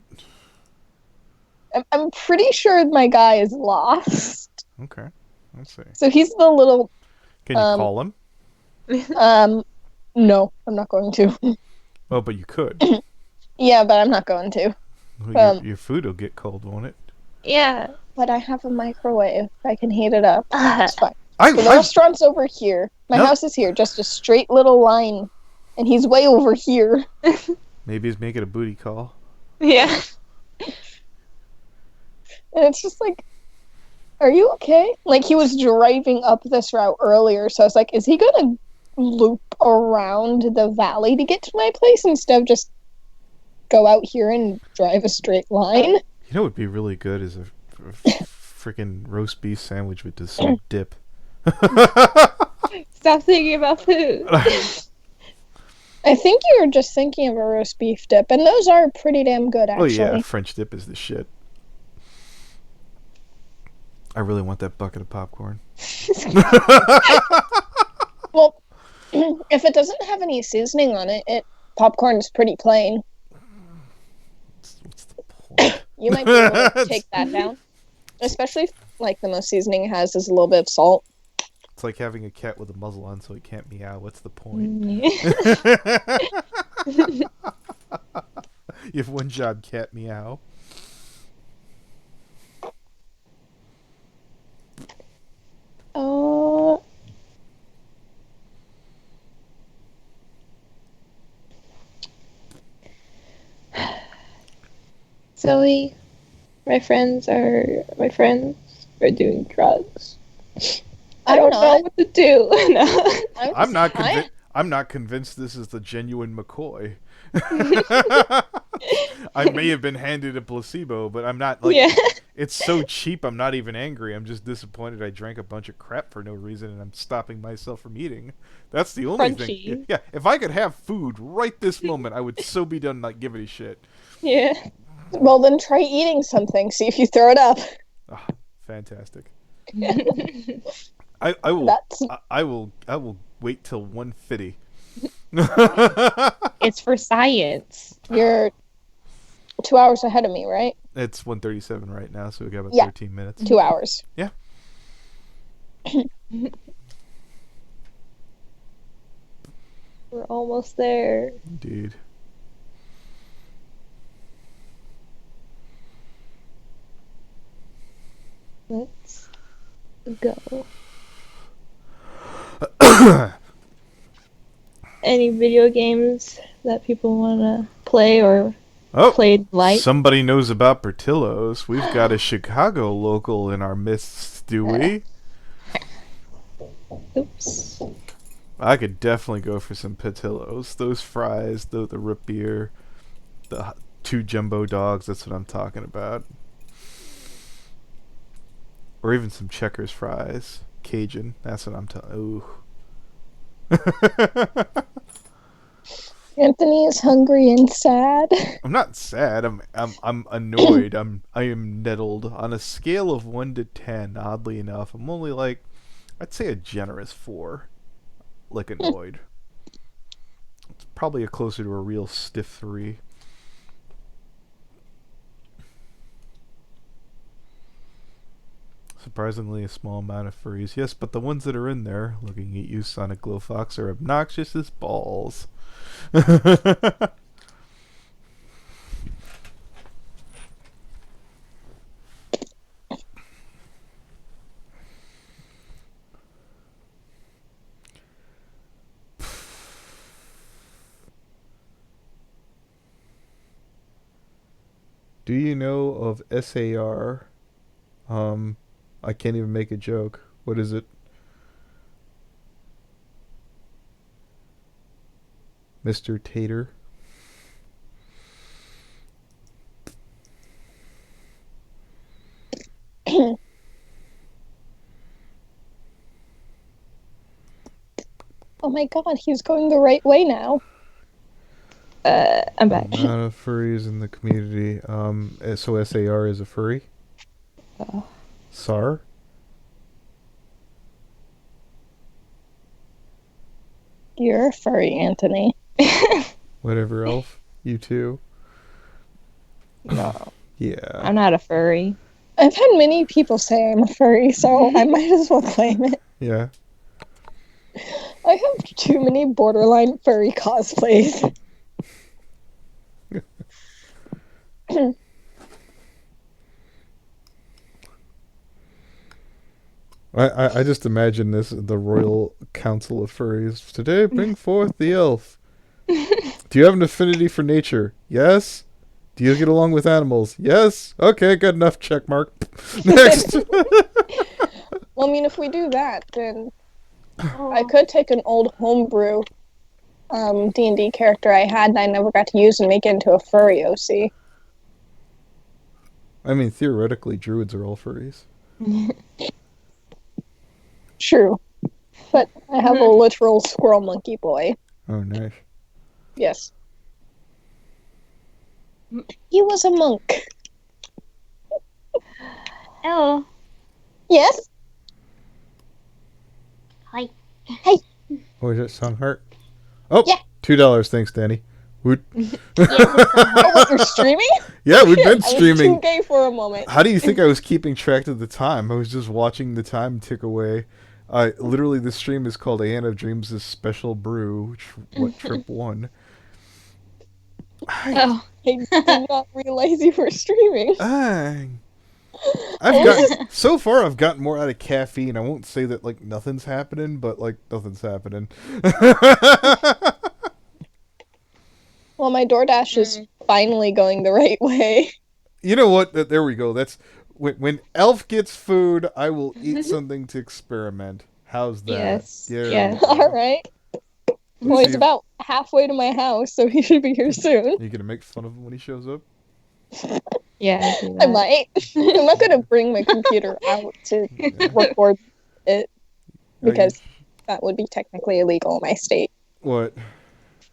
I'm pretty sure my guy is lost. Okay, let's see. So he's the little... Can you call him? No, I'm not going to. Oh, but you could. Yeah, but I'm not going to. Well, your food will get cold, won't it? Yeah, but I have a microwave. I can heat it up. It's fine. I So the restaurant's over here. My house is here. Just a straight little line. And he's way over here. Maybe he's making a booty call. Yeah. And it's just like, are you okay? Like, he was driving up this route earlier, so I was like, is he gonna loop around the valley to get to my place instead of just go out here and drive a straight line? You know what would be really good is a freaking roast beef sandwich with just some dip. Stop thinking about food. I think you were just thinking of a roast beef dip, and those are pretty damn good, actually. Oh yeah, French dip is the shit. I really want that bucket of popcorn. Well, if it doesn't have any seasoning on it, popcorn is pretty plain. What's the point? You might be able to take that down. Especially if, like, the most seasoning it has is a little bit of salt. It's like having a cat with a muzzle on so he can't meow. What's the point? You have one job, cat meow. Oh. Zoe, my friends are doing drugs. I don't know what to do. No. I'm not convinced this is the genuine McCoy. I may have been handed a placebo, but I'm not like. Yeah. It's so cheap. I'm not even angry. I'm just disappointed. I drank a bunch of crap for no reason, and I'm stopping myself from eating. That's the only Crunchy. thing. Yeah, if I could have food right this moment, I would so be done not giving a shit. Yeah. Well, then try eating something. See if you throw it up. Ah, fantastic. I will wait till 1:50. It's for science. You're 2 hours ahead of me, right? It's 1:37 right now, so we got about 13 minutes. 2 hours. Yeah. We're almost there. Indeed. Let's go. Any video games that people want to play or played light? Somebody knows about Portillo's. We've got a Chicago local in our midst, do we? Oops. I could definitely go for some Portillo's. Those fries, the root beer, the 2 jumbo dogs, that's what I'm talking about. Or even some Checkers fries. Cajun, that's what I'm talking. Ooh. Anthony is hungry and sad. I'm not sad. I'm annoyed. I am nettled. On a scale of 1 to 10, oddly enough, I'm only like, I'd say a generous 4. Like annoyed. It's probably closer to a real stiff 3. Surprisingly, a small amount of furries. Yes, but the ones that are in there, looking at you, Sonic Glowfox, are obnoxious as balls. Do you know of SAR? I can't even make a joke. What is it? Mr. Tater. Oh my god, he's going the right way now. I'm back. Amount of furries in the community. So SAR is a furry? SAR? You're a furry, Anthony. Whatever, Elf. You too? No, Yeah. I'm not a furry. I've had many people say I'm a furry, so I might as well claim it. Yeah. I have too many borderline furry cosplays. I just imagine this, the Royal Council of Furries. Today, bring forth the elf. Do you have an affinity for nature? Yes. Do you get along with animals? Yes. Okay, good enough. Check mark. Next. Well, I mean, if we do that, then I could take an old homebrew D&D character I had that I never got to use and make it into a furry OC. I mean, theoretically, druids are all furries. True. But I have a literal squirrel monkey boy. Oh, nice. Yes. He was a monk. Hello. Yes? Hi. Oh, is that Songheart? Oh, Yeah. $2. Thanks, Danny. Woot. Oh, wait, you're streaming? Yeah, we've been I was streaming. too gay for a moment. How do you think I was keeping track of the time? I was just watching the time tick away. Literally, the stream is called Aeon of Dreams' Special Brew, Trip 1. Oh, I did not realize you were streaming. So far I've gotten more out of caffeine. I won't say that like nothing's happening, but like nothing's happening. Well, my DoorDash is finally going the right way. You know what? There we go. That's when Elf gets food, I will eat something to experiment. How's that? Yes. There Yes. we go. All right. Well, he's about halfway to my house, so he should be here soon. You gonna make fun of him when he shows up? yeah. I do I that. might. I'm not going to bring my computer out to record it, because that would be technically illegal in my state. What?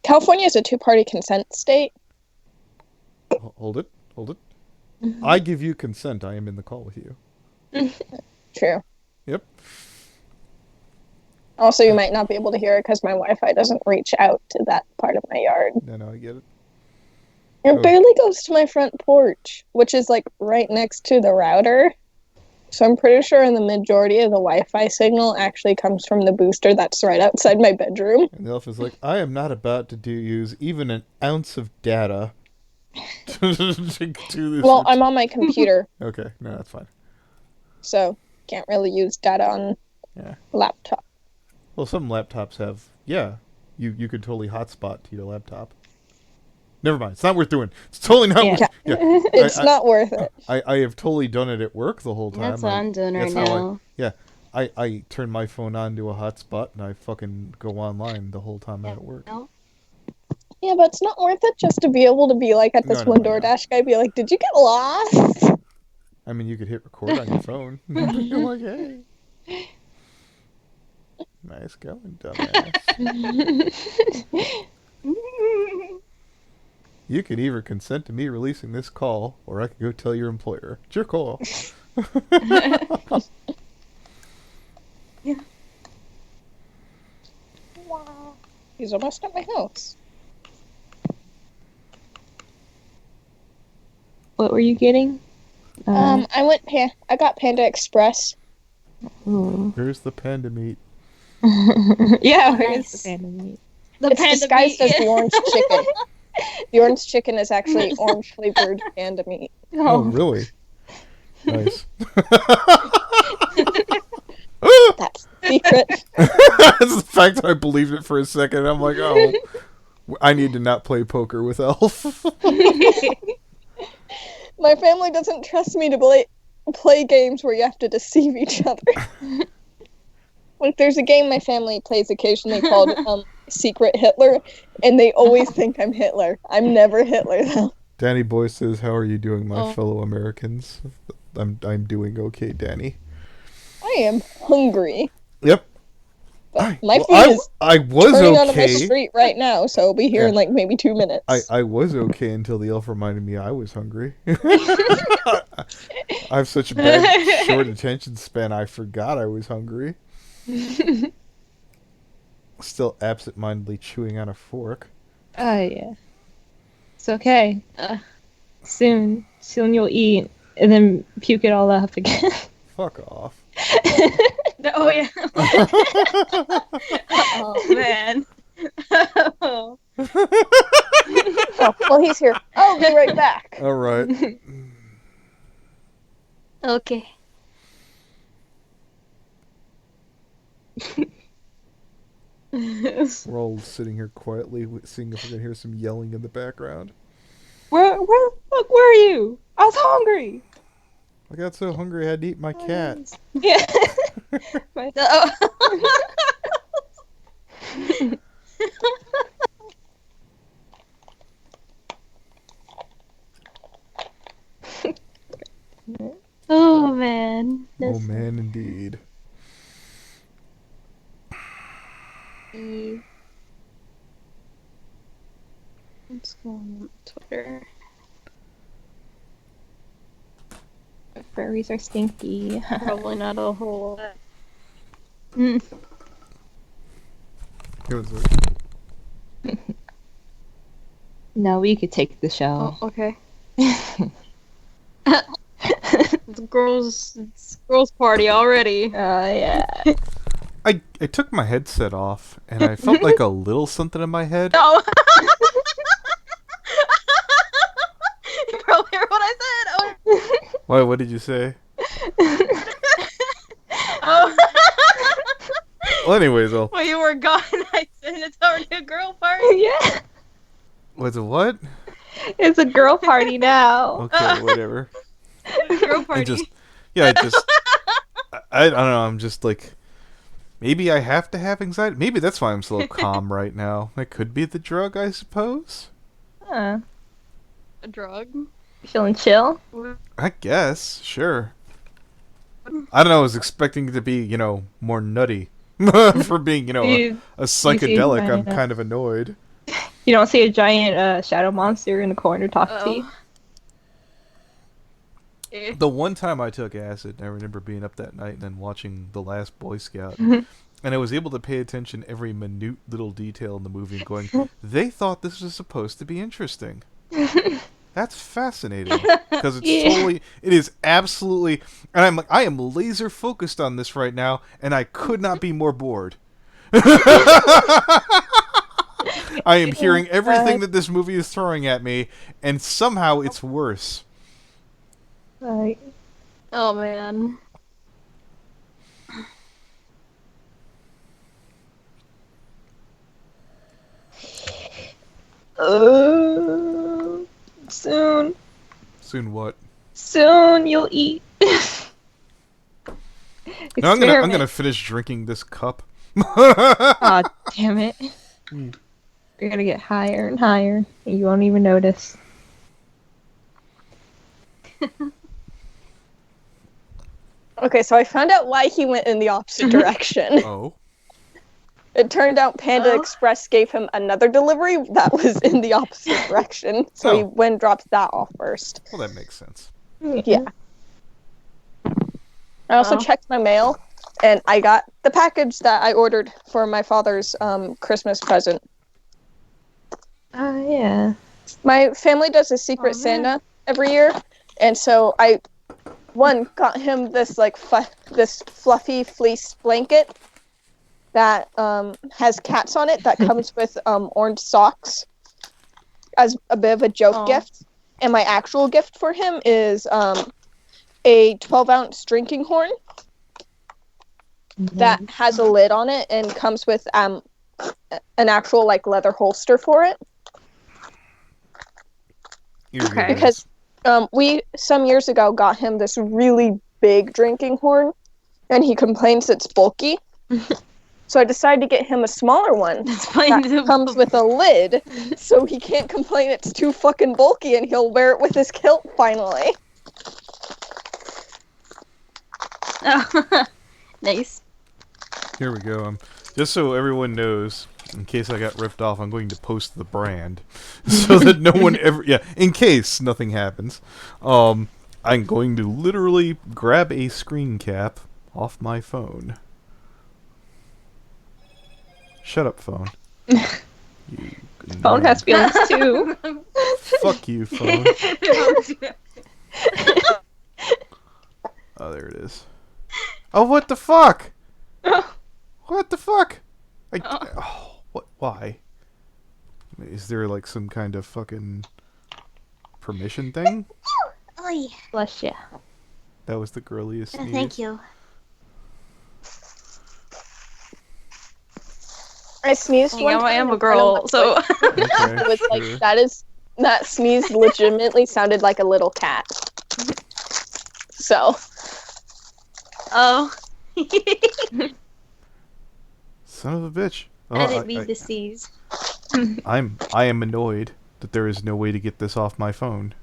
California is a two-party consent state. Hold it. I give you consent. I am in the call with you. True. Yep. Also, you might not be able to hear it because my Wi-Fi doesn't reach out to that part of my yard. No, I get it. It barely goes to my front porch, which is like right next to the router. So I'm pretty sure the majority of the Wi-Fi signal actually comes from the booster that's right outside my bedroom. And the elf is like, I am not about to use even an ounce of data to do this. Well, I'm on my computer, Okay, no, that's fine. so can't really use data on laptop. Well, some laptops have, you could totally hotspot to your laptop. Never mind, it's not worth doing. It's totally not worth It's not worth it. I have totally done it at work the whole time. That's what I'm doing right that's how now. I turn my phone on to a hotspot and I fucking go online the whole time I'm at work. No. Yeah, but it's not worth it just to be able to be like at this No, one DoorDash guy, be like, did you get lost? I mean, you could hit record on your phone. You're like, hey. Nice going, dumbass. You could either consent to me releasing this call, or I could go tell your employer. It's your call. Wow. He's almost at my house. What were you getting? I got Panda Express. Ooh. Here's the panda meat. Yeah, Nice. where's the panda meat? It's disguised as the orange chicken. The orange chicken is actually orange flavored panda meat. Oh, really? Nice. That's the secret. That's the fact that I believed it for a second. I'm like, oh, I need to not play poker with Elf. My family doesn't trust me to play games where you have to deceive each other. Like, there's a game my family plays occasionally called Secret Hitler, and they always think I'm Hitler. I'm never Hitler, though. Danny Boy says, "How are you doing, my Oh. fellow Americans?" I'm doing okay, Danny. I am hungry. Yep. My food is I was turning onto my okay. street right now, so I'll be here in like maybe 2 minutes. I was okay until the elf reminded me I was hungry. I have such a bad short attention span, I forgot I was hungry. Still absent-mindedly chewing on a fork. Oh, yeah. It's okay. Soon you'll eat and then puke it all up again. Fuck off. Oh, yeah. Oh, man. Oh, well, he's here. I'll be right back. All right. Okay. We're all sitting here quietly, seeing if we can hear some yelling in the background. Where the fuck were you? I was hungry. I got so hungry I had to eat my cat. Yeah. Oh man. Oh man, indeed. What's going on Twitter? Furries are stinky. Probably not a whole lot. It was No, we could take the show. Oh, okay. It's girls party already. Yeah. I took my headset off and I felt like a little something in my head. No. You probably heard what I said. Oh. Why? What did you say? Oh. Well, anyways, Well, you were gone. I said it's our new girl party. Yeah. was it what? It's a girl party now. Okay, whatever. Girl party. I don't know. I'm just like, maybe I have to have anxiety. Maybe that's why I'm so calm right now. That could be the drug, I suppose. A drug? Feeling chill? I guess, sure. I don't know. I was expecting it to be, more nutty. For being, a psychedelic. I'm kind of annoyed. You don't see a giant shadow monster in the corner talking to you? The one time I took acid, I remember being up that night and then watching The Last Boy Scout, and I was able to pay attention every minute little detail in the movie and going, they thought this was supposed to be interesting. That's fascinating, because it is absolutely, and I'm like, I am laser focused on this right now, and I could not be more bored. I am hearing everything that this movie is throwing at me, and somehow it's worse. Right. Oh man. Soon. Soon what? Soon you'll eat. No, I'm gonna finish drinking this cup. Aw, damn it. You're gonna get higher and higher, and you won't even notice. Okay, so I found out why he went in the opposite direction. Oh. It turned out Panda Express gave him another delivery that was in the opposite direction, so he went and dropped that off first. Well, that makes sense. Yeah. I also checked my mail, and I got the package that I ordered for my father's Christmas present. Yeah. My family does a Secret Santa every year, and so I got him this this fluffy fleece blanket that has cats on it that comes with orange socks as a bit of a joke gift. And my actual gift for him is a 12-ounce drinking horn that has a lid on it and comes with an actual leather holster for it. Okay. Because We some years ago got him this really big drinking horn, and he complains it's bulky. So I decided to get him a smaller one that comes with a lid, so he can't complain it's too fucking bulky, and he'll wear it with his kilt finally. Nice. Here we go. Just so everyone knows, in case I got ripped off, I'm going to post the brand so that no one ever. Yeah, in case nothing happens, I'm going to literally grab a screen cap off my phone. Shut up, phone. Phone has feelings too. Fuck you, phone. Oh, there it is. Oh, what the fuck? What the fuck? What? Why? Is there like some kind of fucking permission thing? Oy. Bless ya. That was the girliest sneeze. Thank you. I sneezed one time. I am a and girl, so Okay, it was like sure. that sneeze legitimately sounded like a little cat. So Oh. Son of a bitch. Oh, I didn't mean to sneeze. I am annoyed that there is no way to get this off my phone.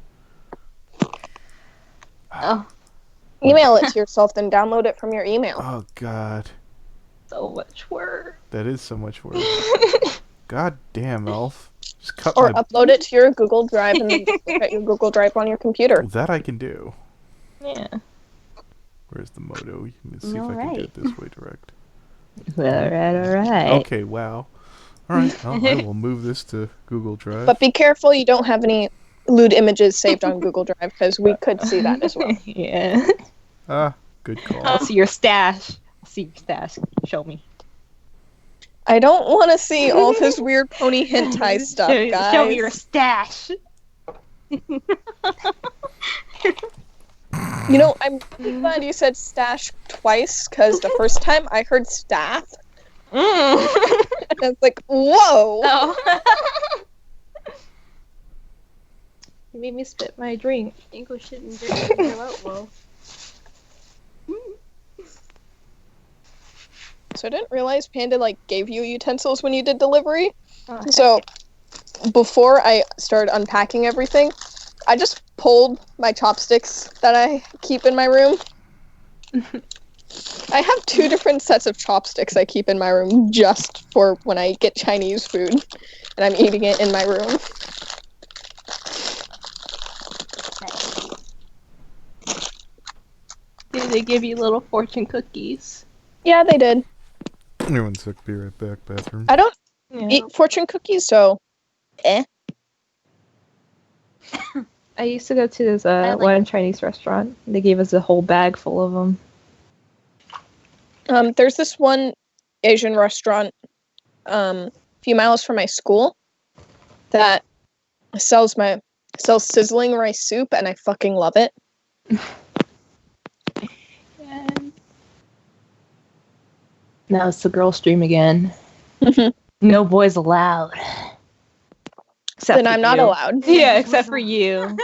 Oh. email it to yourself, then download it from your email. Oh god, so much work. that is so much work. God damn, Elf. Just cut Or my... upload it to your Google Drive and then just look at your Google Drive on your computer. That I can do. Yeah. Where's the moto? You can see if I can do it this way direct. Alright. Okay, wow. Alright, well, I will move this to Google Drive. But be careful you don't have any lewd images saved on Google Drive, because we could see that as well. Yeah. Ah, good call. I'll see your stash. Show me. I don't want to see all this weird pony hentai stuff, guys. Show me your stash. You know, I'm really glad you said stash twice, because the first time I heard staff, and I was like, whoa! No. You made me spit my drink. English didn't go out well. So I didn't realize Panda, gave you utensils when you did delivery. Oh, So, before I started unpacking everything, I just pulled my chopsticks that I keep in my room. I have 2 different sets of chopsticks I keep in my room just for when I get Chinese food, and I'm eating it in my room. Did they give you little fortune cookies? Yeah, they did. Everyone sick, be right back, bathroom. I don't Yeah. eat fortune cookies, so... I used to go to this one Chinese restaurant. They gave us a whole bag full of them. There's this one Asian restaurant a few miles from my school that sells sizzling rice soup, and I fucking love it. And now it's the girl stream again. Mhm. No boys allowed. Except Then for I'm not you. allowed. Yeah, except for you.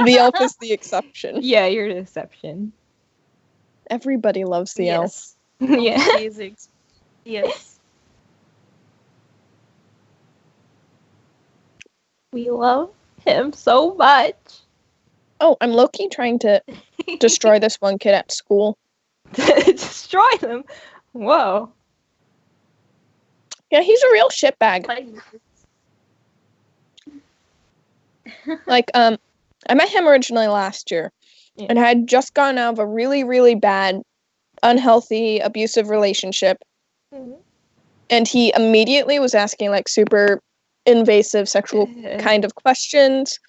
The elf is the exception. Yeah, you're the exception. Everybody loves the elf. Yeah. Yes. We love him so much. Oh, I'm low-key trying to destroy this one kid at school. Destroy them. Whoa. Yeah, he's a real shitbag. I met him originally last year, Yeah. and I had just gotten out of a really, really bad, unhealthy, abusive relationship, Mhm. and he immediately was asking super invasive sexual kind of questions,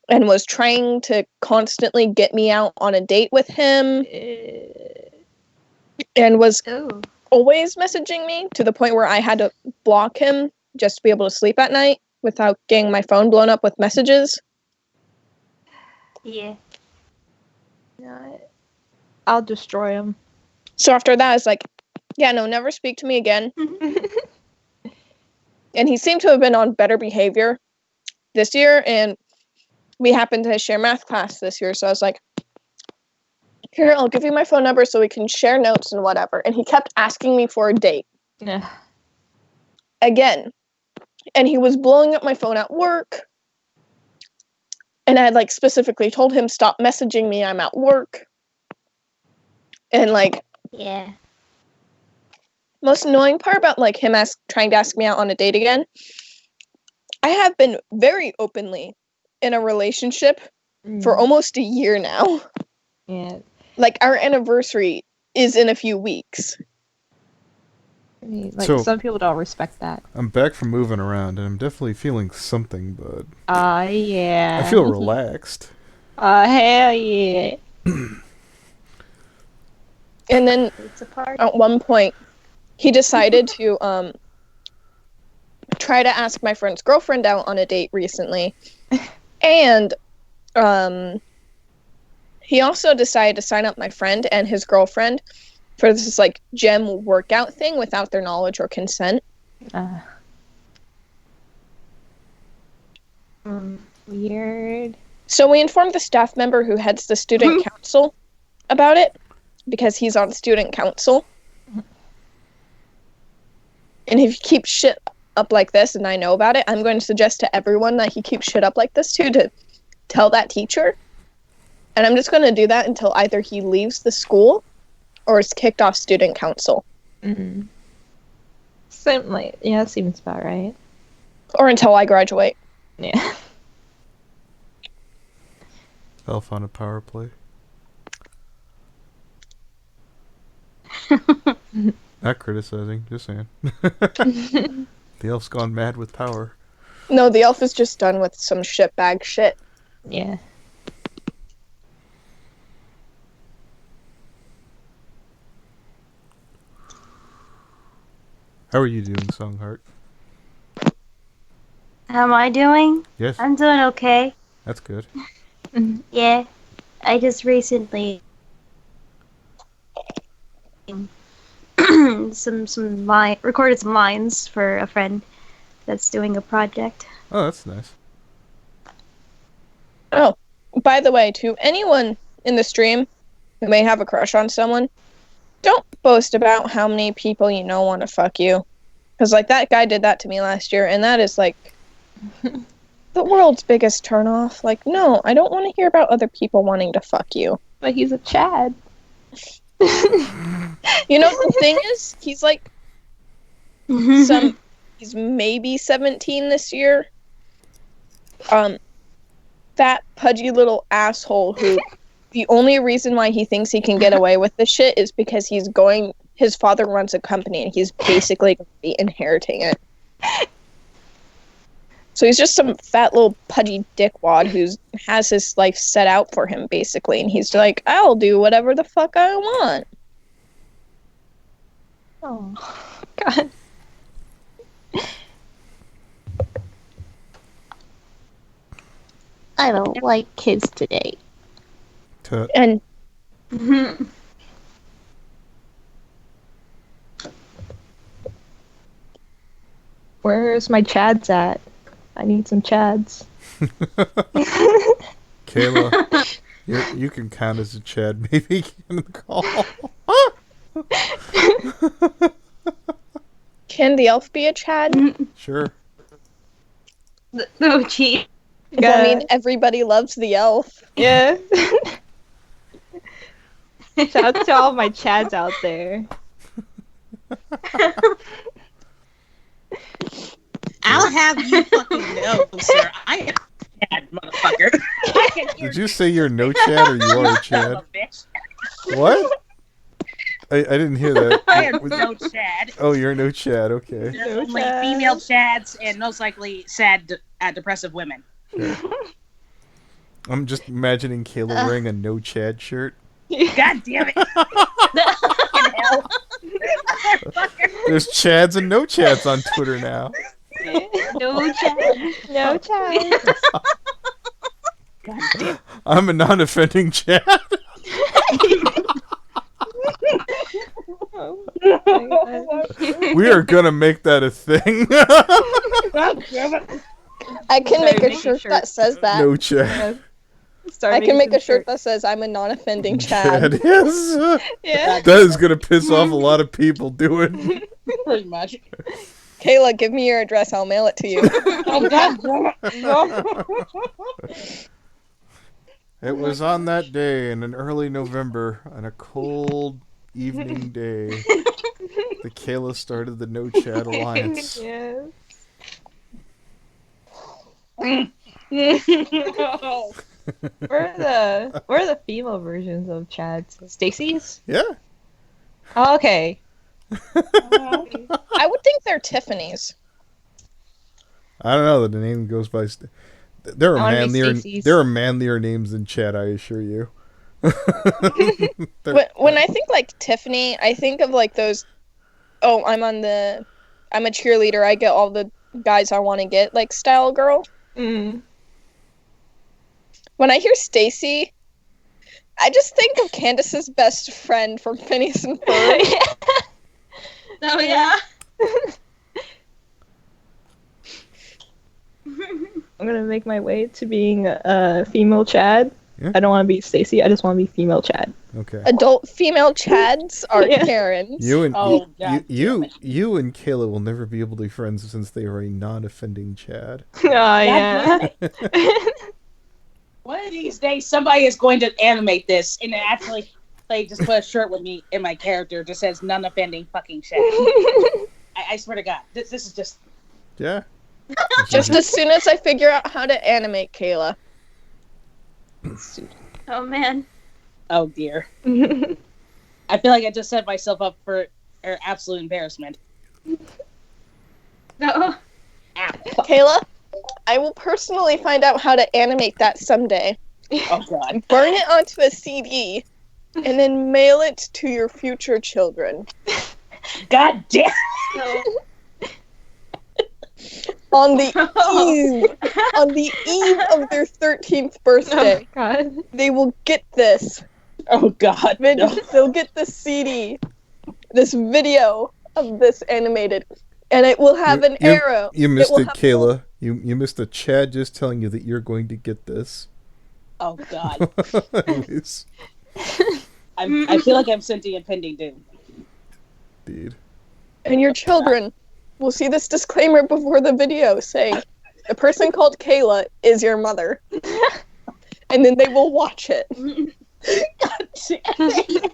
and was trying to constantly get me out on a date with him, and was Oh. always messaging me to the point where I had to block him just to be able to sleep at night without getting my phone blown up with messages. Yeah. I'll destroy him. So after that, I was like, yeah, no, never speak to me again. And he seemed to have been on better behavior this year, and we happened to share math class this year, so I was like, here, I'll give you my phone number so we can share notes and whatever. And he kept asking me for a date. Yeah. Again. And he was blowing up my phone at work. And I had, like, specifically told him, stop messaging me, I'm at work. And, like... Yeah. Most annoying part about, like, him trying to ask me out on a date again, I have been very openly in a relationship for almost a year now. Yeah. Like, our anniversary is in a few weeks. I mean, like, So- some people don't respect that. I'm back from moving around, and I'm definitely feeling something, but Yeah. I feel relaxed. Hell yeah. And then, It's a party. at one point, he decided to, try to ask my friend's girlfriend out on a date recently. And, he also decided to sign up my friend and his girlfriend for this, like, gym workout thing without their knowledge or consent. Weird. So we informed the staff member who heads the student council about it, because he's on student council. And if he keeps shit up like this, and I know about it, I'm going to suggest to everyone that he keeps shit up like this too, to tell that teacher. And I'm just going to do that until either he leaves the school or is kicked off student council. Mm-hmm. Yeah, that seems about right. Or until I graduate. Yeah. Elf on a power play. Not criticizing, just saying. The elf's gone mad with power. No, the elf is just done with some shitbag shit. Yeah. How are you doing, Songheart? How am I doing? Yes, I'm doing okay. that's good. Yeah. I just recently recorded some lines for a friend that's doing a project. Oh, that's nice. Oh, by the way, to anyone in the stream who may have a crush on someone, don't boast about how many people you know want to fuck you. Because, like, that guy did that to me last year, and that is, like, the world's biggest turnoff. Like, no, I don't want to hear about other people wanting to fuck you. But he's a Chad. You know, the thing is, he's, like, he's maybe 17 this year. That pudgy little asshole who... The only reason why he thinks he can get away with this shit is because his father runs a company and he's basically going to be inheriting it. So he's just some fat little pudgy dickwad who has his life set out for him, basically. And he's like, I'll do whatever the fuck I want. Oh, God. I don't like kids today. Tut. And Where's my Chads at? I need some Chads. Kayla, you can count as a Chad, maybe, in the call. can the elf be a Chad? Sure. No, gee. I mean, everybody loves the elf. Yeah. Shout out to all my Chads out there. I'll have you fucking know, sir. I am a Chad, motherfucker. I can hear Did you say you're no Chad or you are a Chad? son of a bitch. What? I didn't hear that. I am no Chad. Oh, you're no Chad, okay. There's only female Chads and most likely sad, depressive women. Sure. I'm just imagining Kayla wearing a no Chad shirt. God damn it. Fucking hell. Motherfucker. There's Chads and no Chads on Twitter now. No Chad. No Chad. God damn. I'm a non-offending Chad. Oh my God. We are gonna make that a thing. God damn it. I can Sorry, make a making shirt shirts. that says that. No Chad. Start I can making make a some shirt shirts. that says I'm a non-offending Chad. Chad, yes. Yeah. That is gonna piss off a lot of people doing. Pretty much. Kayla, give me your address. I'll mail it to you. Oh god damn it. No. It was on that day in an early November, on a cold evening day, that Kayla started the No Chat Alliance. Yes. No. Where are the female versions of Chad's? Stacy's? Yeah. Oh, okay. I would think they're Tiffany's. I don't know. The name goes by. There are I wanna be manlier. Stacey's. There are manlier names than Chad. I assure you. When I think like Tiffany, I think of like those. Oh, I'm a cheerleader. I get all the guys I want to get, like style girl. Mm. When I hear Stacy, I just think of Candace's best friend from Phineas and Ferb. Oh yeah. I'm gonna make my way to being a female Chad. Yeah. I don't want to be Stacy. I just want to be female Chad. Okay. Adult female Chads are Yeah. Karens. You and Oh, God damn it. you and Kayla will never be able to be friends since they are a non-offending Chad. Oh yeah. One of these days, somebody is going to animate this and actually, like, just put a shirt with me and my character just says "none-offending fucking shit." I swear to God, this is just. Yeah. Just as soon as I figure out how to animate Kayla. Oh man. Oh dear. I feel like I just set myself up for absolute embarrassment. No. Kayla, I will personally find out how to animate that someday. Oh God. Burn it onto a CD, and then mail it to your future children. God damn. On the eve of their 13th birthday, Oh God. they will get this. Oh God. No. They'll get the CD, this video of this animated, and it will have an arrow. You missed will it, have Kayla. You missed a Chad just telling you that you're going to get this. Oh God. Anyways, I feel like I'm sentient pending doom. indeed. And your children will see this disclaimer before the video saying, the person called Kayla is your mother. And then they will watch it. God damn it.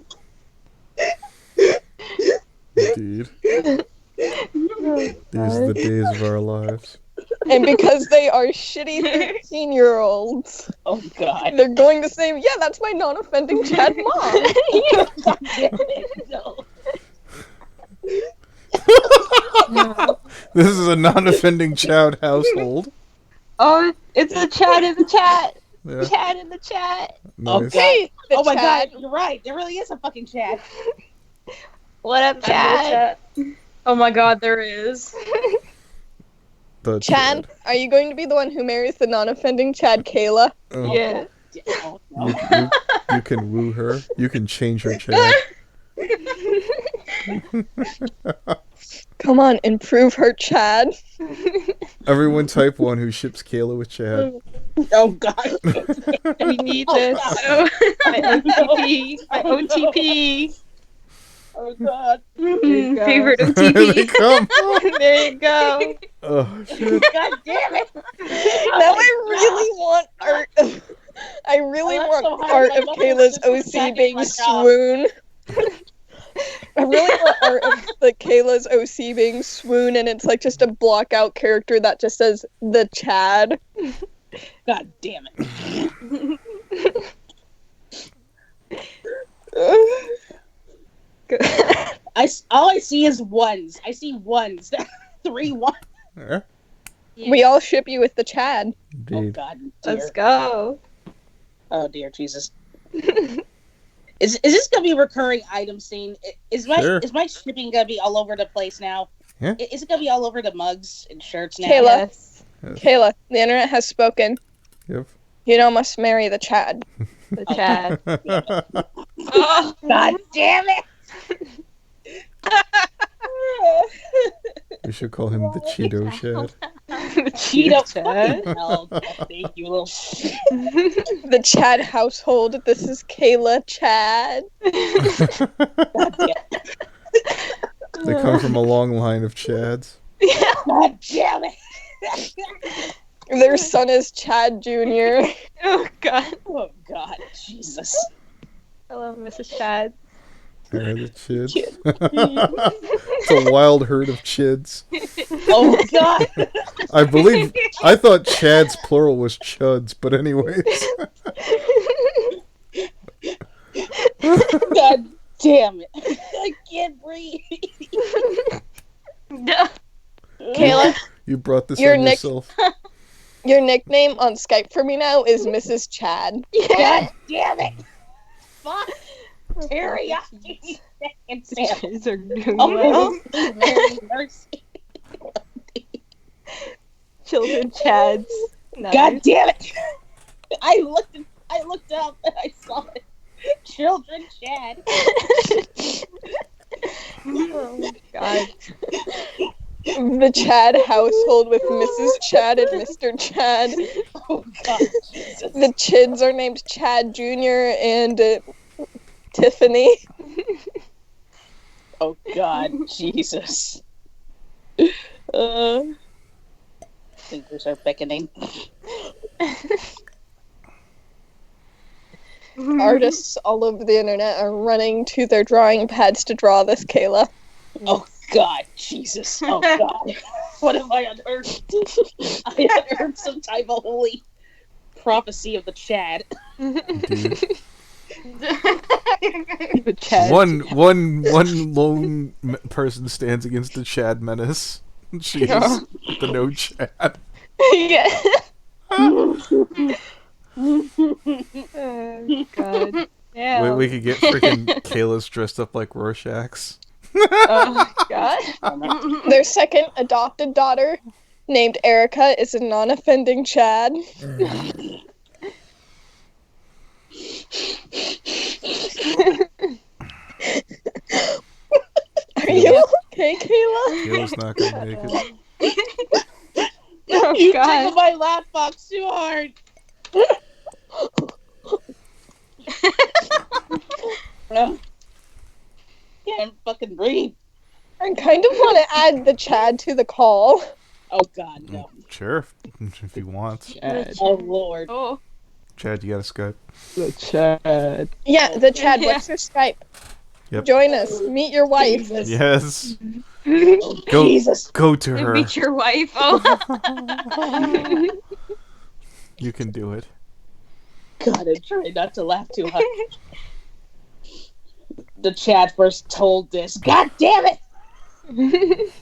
Indeed. These are the days of our lives. And because they are shitty 13-year-olds, Oh God. they're going to say, yeah, that's my non-offending Chad mom. God damn it. No. This is a non-offending Chad household. Oh, it's a Chad in the chat. Yeah. Chat in the chat. Oh Nice. God. Hey, the Oh my Chad. God. You're right. There really is a fucking chat. What up, Chad? Oh my god, there is. The Chad, are you going to be the one who marries the non-offending Chad Kayla? Oh, Yeah. Oh, no. you can woo her. You can change her Chad. Come on, improve her Chad. Everyone type 1 who ships Kayla with Chad. Oh God. We need Oh, this. God. My OTP. My OTP. Oh God. Mm, go. favorite They OTP. come. There you go. Oh shit. God damn it. Now I really want art of... I really Oh, want that's so hard. art My of muscles Kayla's just OC attacking being my jaw. swoon. I really want art of the Kayla's OC being swoon, and it's like just a block out character that just says the Chad. God damn it. All I see is ones. I see ones. 3 1. Yeah, We all ship you with the Chad. Oh indeed. God. Let's Dear. go. Oh dear Jesus. Is this gonna be a recurring item scene? Is my shipping gonna be all over the place now? Yeah. Is it gonna be all over the mugs and shirts now? Kayla. Yes. Yes. Kayla, the internet has spoken. Yep. You know, must marry the Chad. The Chad. Oh, God damn it! We should call him the Cheeto Chad. The Cheeto. Chad. Oh, thank you, little. The Chad household. This is Kayla Chad. They come from a long line of Chads. God damn it. Their son is Chad Jr. Oh god. Oh God, Jesus. Hello, Mrs. Chad. They're the chids. It's a wild herd of chids. Oh God. I thought Chads plural was chuds, but anyways. God damn it. I can't breathe. Kayla, You brought this Your on nick- yourself. your nickname on Skype for me now is Mrs. Chad. God damn it. Fuck. Teriyaki. And Sam. Kids are doing Oh, well. Mary mercy. Children Chads. Nice. God damn it. I looked up and I saw it. Children Chad. Oh my god. The Chad household with Mrs. Chad and Mr. Chad. Oh God, Jesus. The chids are named Chad Jr. and Tiffany. Oh God, Jesus. Fingers are beckoning. Artists all over the internet are running to their drawing pads to draw this, Kayla. Oh God, Jesus. Oh God. What have I unearthed? I unearthed some type of holy prophecy of the Chad. Dude. The Chad. One lone person stands against the Chad menace. She is the no Chad. Yeah. Oh god. Yeah. We could get freaking Kayla's dressed up like Rorschach's. Oh god. Their second adopted daughter, named Erica, is a non-offending Chad. Are you okay, Kayla? Kayla's not gonna make it. Oh You god. tickled my laugh box too hard. Can't fucking breathe. I kind of want to add the Chad to the call. Oh God, no. Sure, if he wants. Chad. Oh Lord. Oh, Chad, you got a Skype? The Chad. Yeah, the Chad. What's your Skype? Yep. Join us. Meet your wife. Jesus. Yes. Oh, Go, Jesus. go to her. meet your wife. Oh. You can do it. God, I'm trying not to laugh too hard. The Chad first told this. God damn it!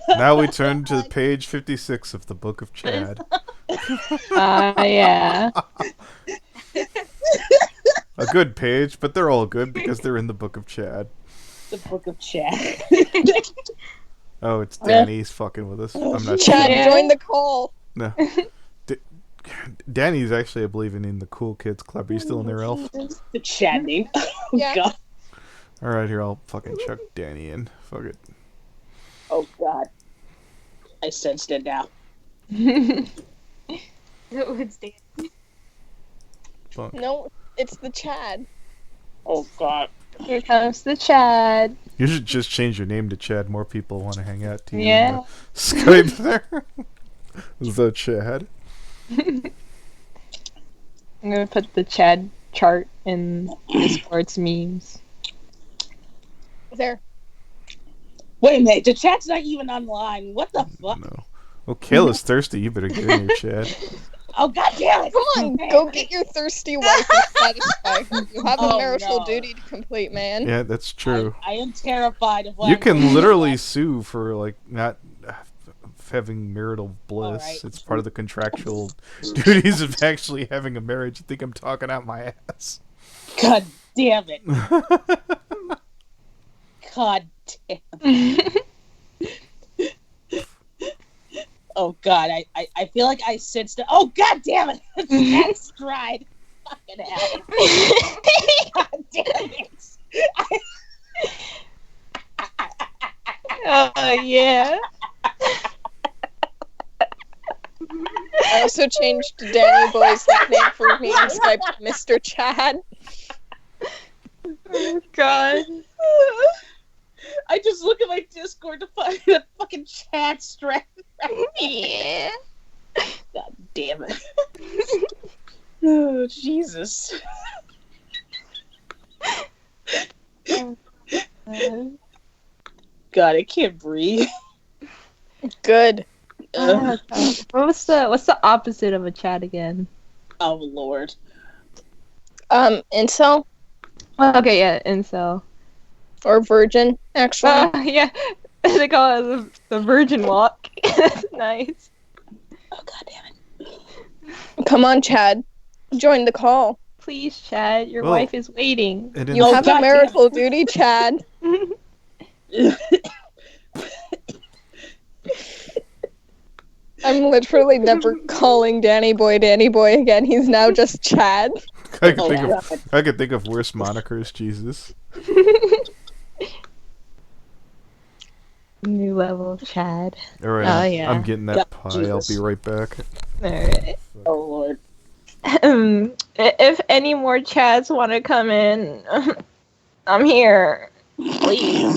Now we turn to page 56 of the Book of Chad. Yeah. A good page, but they're all good because they're in the Book of Chad. The Book of Chad. Oh, it's Danny's fucking with us. I'm not Chad, sure. join the call. No. Danny's actually, I believe, in the Cool Kids Club. Are you still in there, Elf? The Chad name. Oh Yeah. God. Alright, here, I'll fucking chuck Danny in. Fuck it. Oh God. I sensed it now. It's Dan. Fuck. No, it's the Chad. Oh God. Here comes the Chad. You should just change your name to Chad. More people want to hang out to you. in Yeah. the Skype there. The Chad. I'm gonna put the Chad chart in Discord's memes. There. Wait a minute. The Chad's not even online. What the fuck? No. Well, Kayla's thirsty. You better get in here, Chad. Oh God damn it! Come on, go get your thirsty wife and satisfy her. You have a Oh, marital no. duty to complete, man. Yeah, that's true. I am terrified of what You I'm can doing. literally sue for like not having marital bliss. Alright. It's part of the contractual duties of actually having a marriage. You think I'm talking out my ass? God damn it! God damn. Oh God, I feel like I sensed it. Oh God damn it! That stride. Fucking hell. God damn it. Oh yeah. I also changed Danny Boy's nickname for me in Skype to Mr. Chad. Oh God. I just look at my Discord to find the fucking chat strap. Yeah. God damn it. Oh, Jesus. God, I can't breathe. Good. What's the opposite of a chat again? Oh, Lord. Incel Okay, yeah, incel. or virgin, actually. Yeah, they call it the virgin walk. That's nice. Oh, God damn it. Come on, Chad. Join the call. Please, Chad, your Well, wife is waiting. You Oh, have God a marital duty, Chad. I'm literally never calling Danny Boy again. He's now just Chad. I could think of worse monikers, Jesus. New level, Chad. Alright, Oh, yeah. I'm getting that pie. I'll be right back. Alright. Oh, Lord. If any more Chads want to come in, I'm here. Please.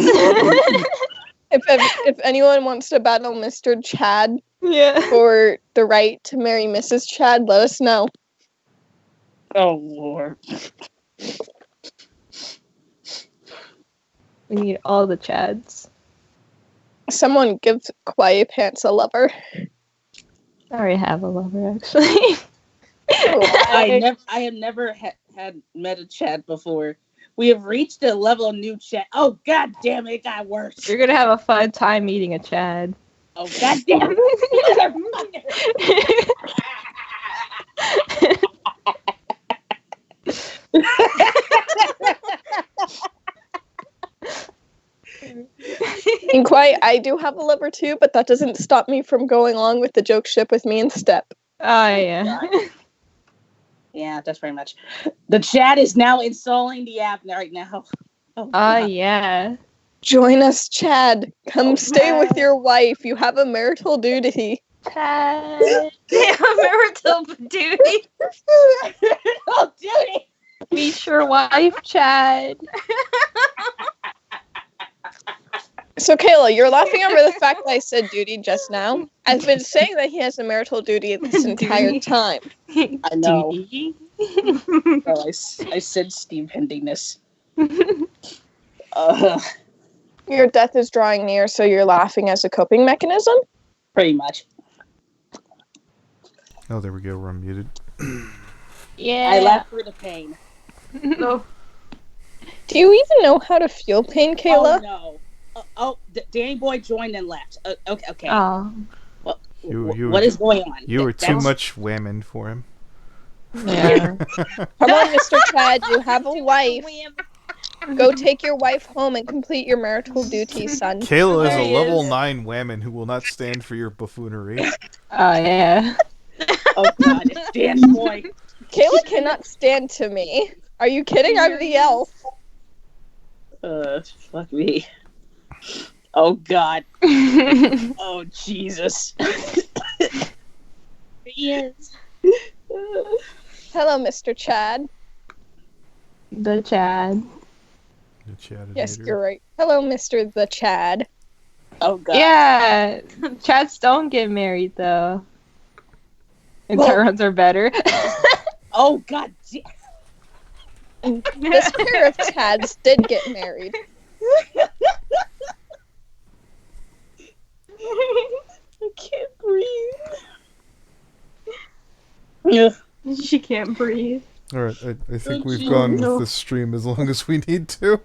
If anyone wants to battle Mr. Chad Yeah. for the right to marry Mrs. Chad, let us know. Oh, Lord. We need all the Chads. Someone give Kawai Pants a lover. I already have a lover, actually. I have never had met a Chad before. We have reached a level of new Chad. Oh, God damn it, it got worse. You're gonna have a fun time meeting a Chad. Oh, God damn And Kawai, I do have a lover too, but that doesn't stop me from going along with the joke ship with me and Step. Oh, yeah. Yeah, that's pretty much. The Chad is now installing the app right now. Oh, yeah. Join us, Chad. Come stay with your wife. You have a marital duty. Chad. Marital duty. Oh, duty. Meet your wife, Chad. So, Kayla, you're laughing over the fact that I said duty just now. I've been saying that he has a marital duty this entire time. I know. Duty. Oh, I said Steve Hendingness. Your death is drawing near, so you're laughing as a coping mechanism? Pretty much. Oh, there we go. We're unmuted. Yeah. I laugh through the pain. No. Do you even know how to feel pain, Kayla? Oh, no. Danny Boy joined and left. Okay. Oh. What is going on? You were too much whamming for him. Yeah. Come on, Mr. Chad, you have a wife. Go take your wife home and complete your marital duties, son. Kayla is There a he level is. 9 whammon who will not stand for your buffoonery. Oh, yeah. Oh, God, it's Danny Boy. Kayla cannot stand to me. Are you kidding? I'm the elf. Fuck me. Oh, God. Oh, Jesus. He is. Hello, Mr. Chad. The Chad. The chat Yes, you're right. Hello, Mr. the Chad. Oh, God. Yeah. Chads don't get married, though. And Tyrants are better. Oh, God. This pair of Chads did get married. I can't breathe. She can't breathe. Alright, I think Oh, we've gee, gone no. with this stream as long as we need to.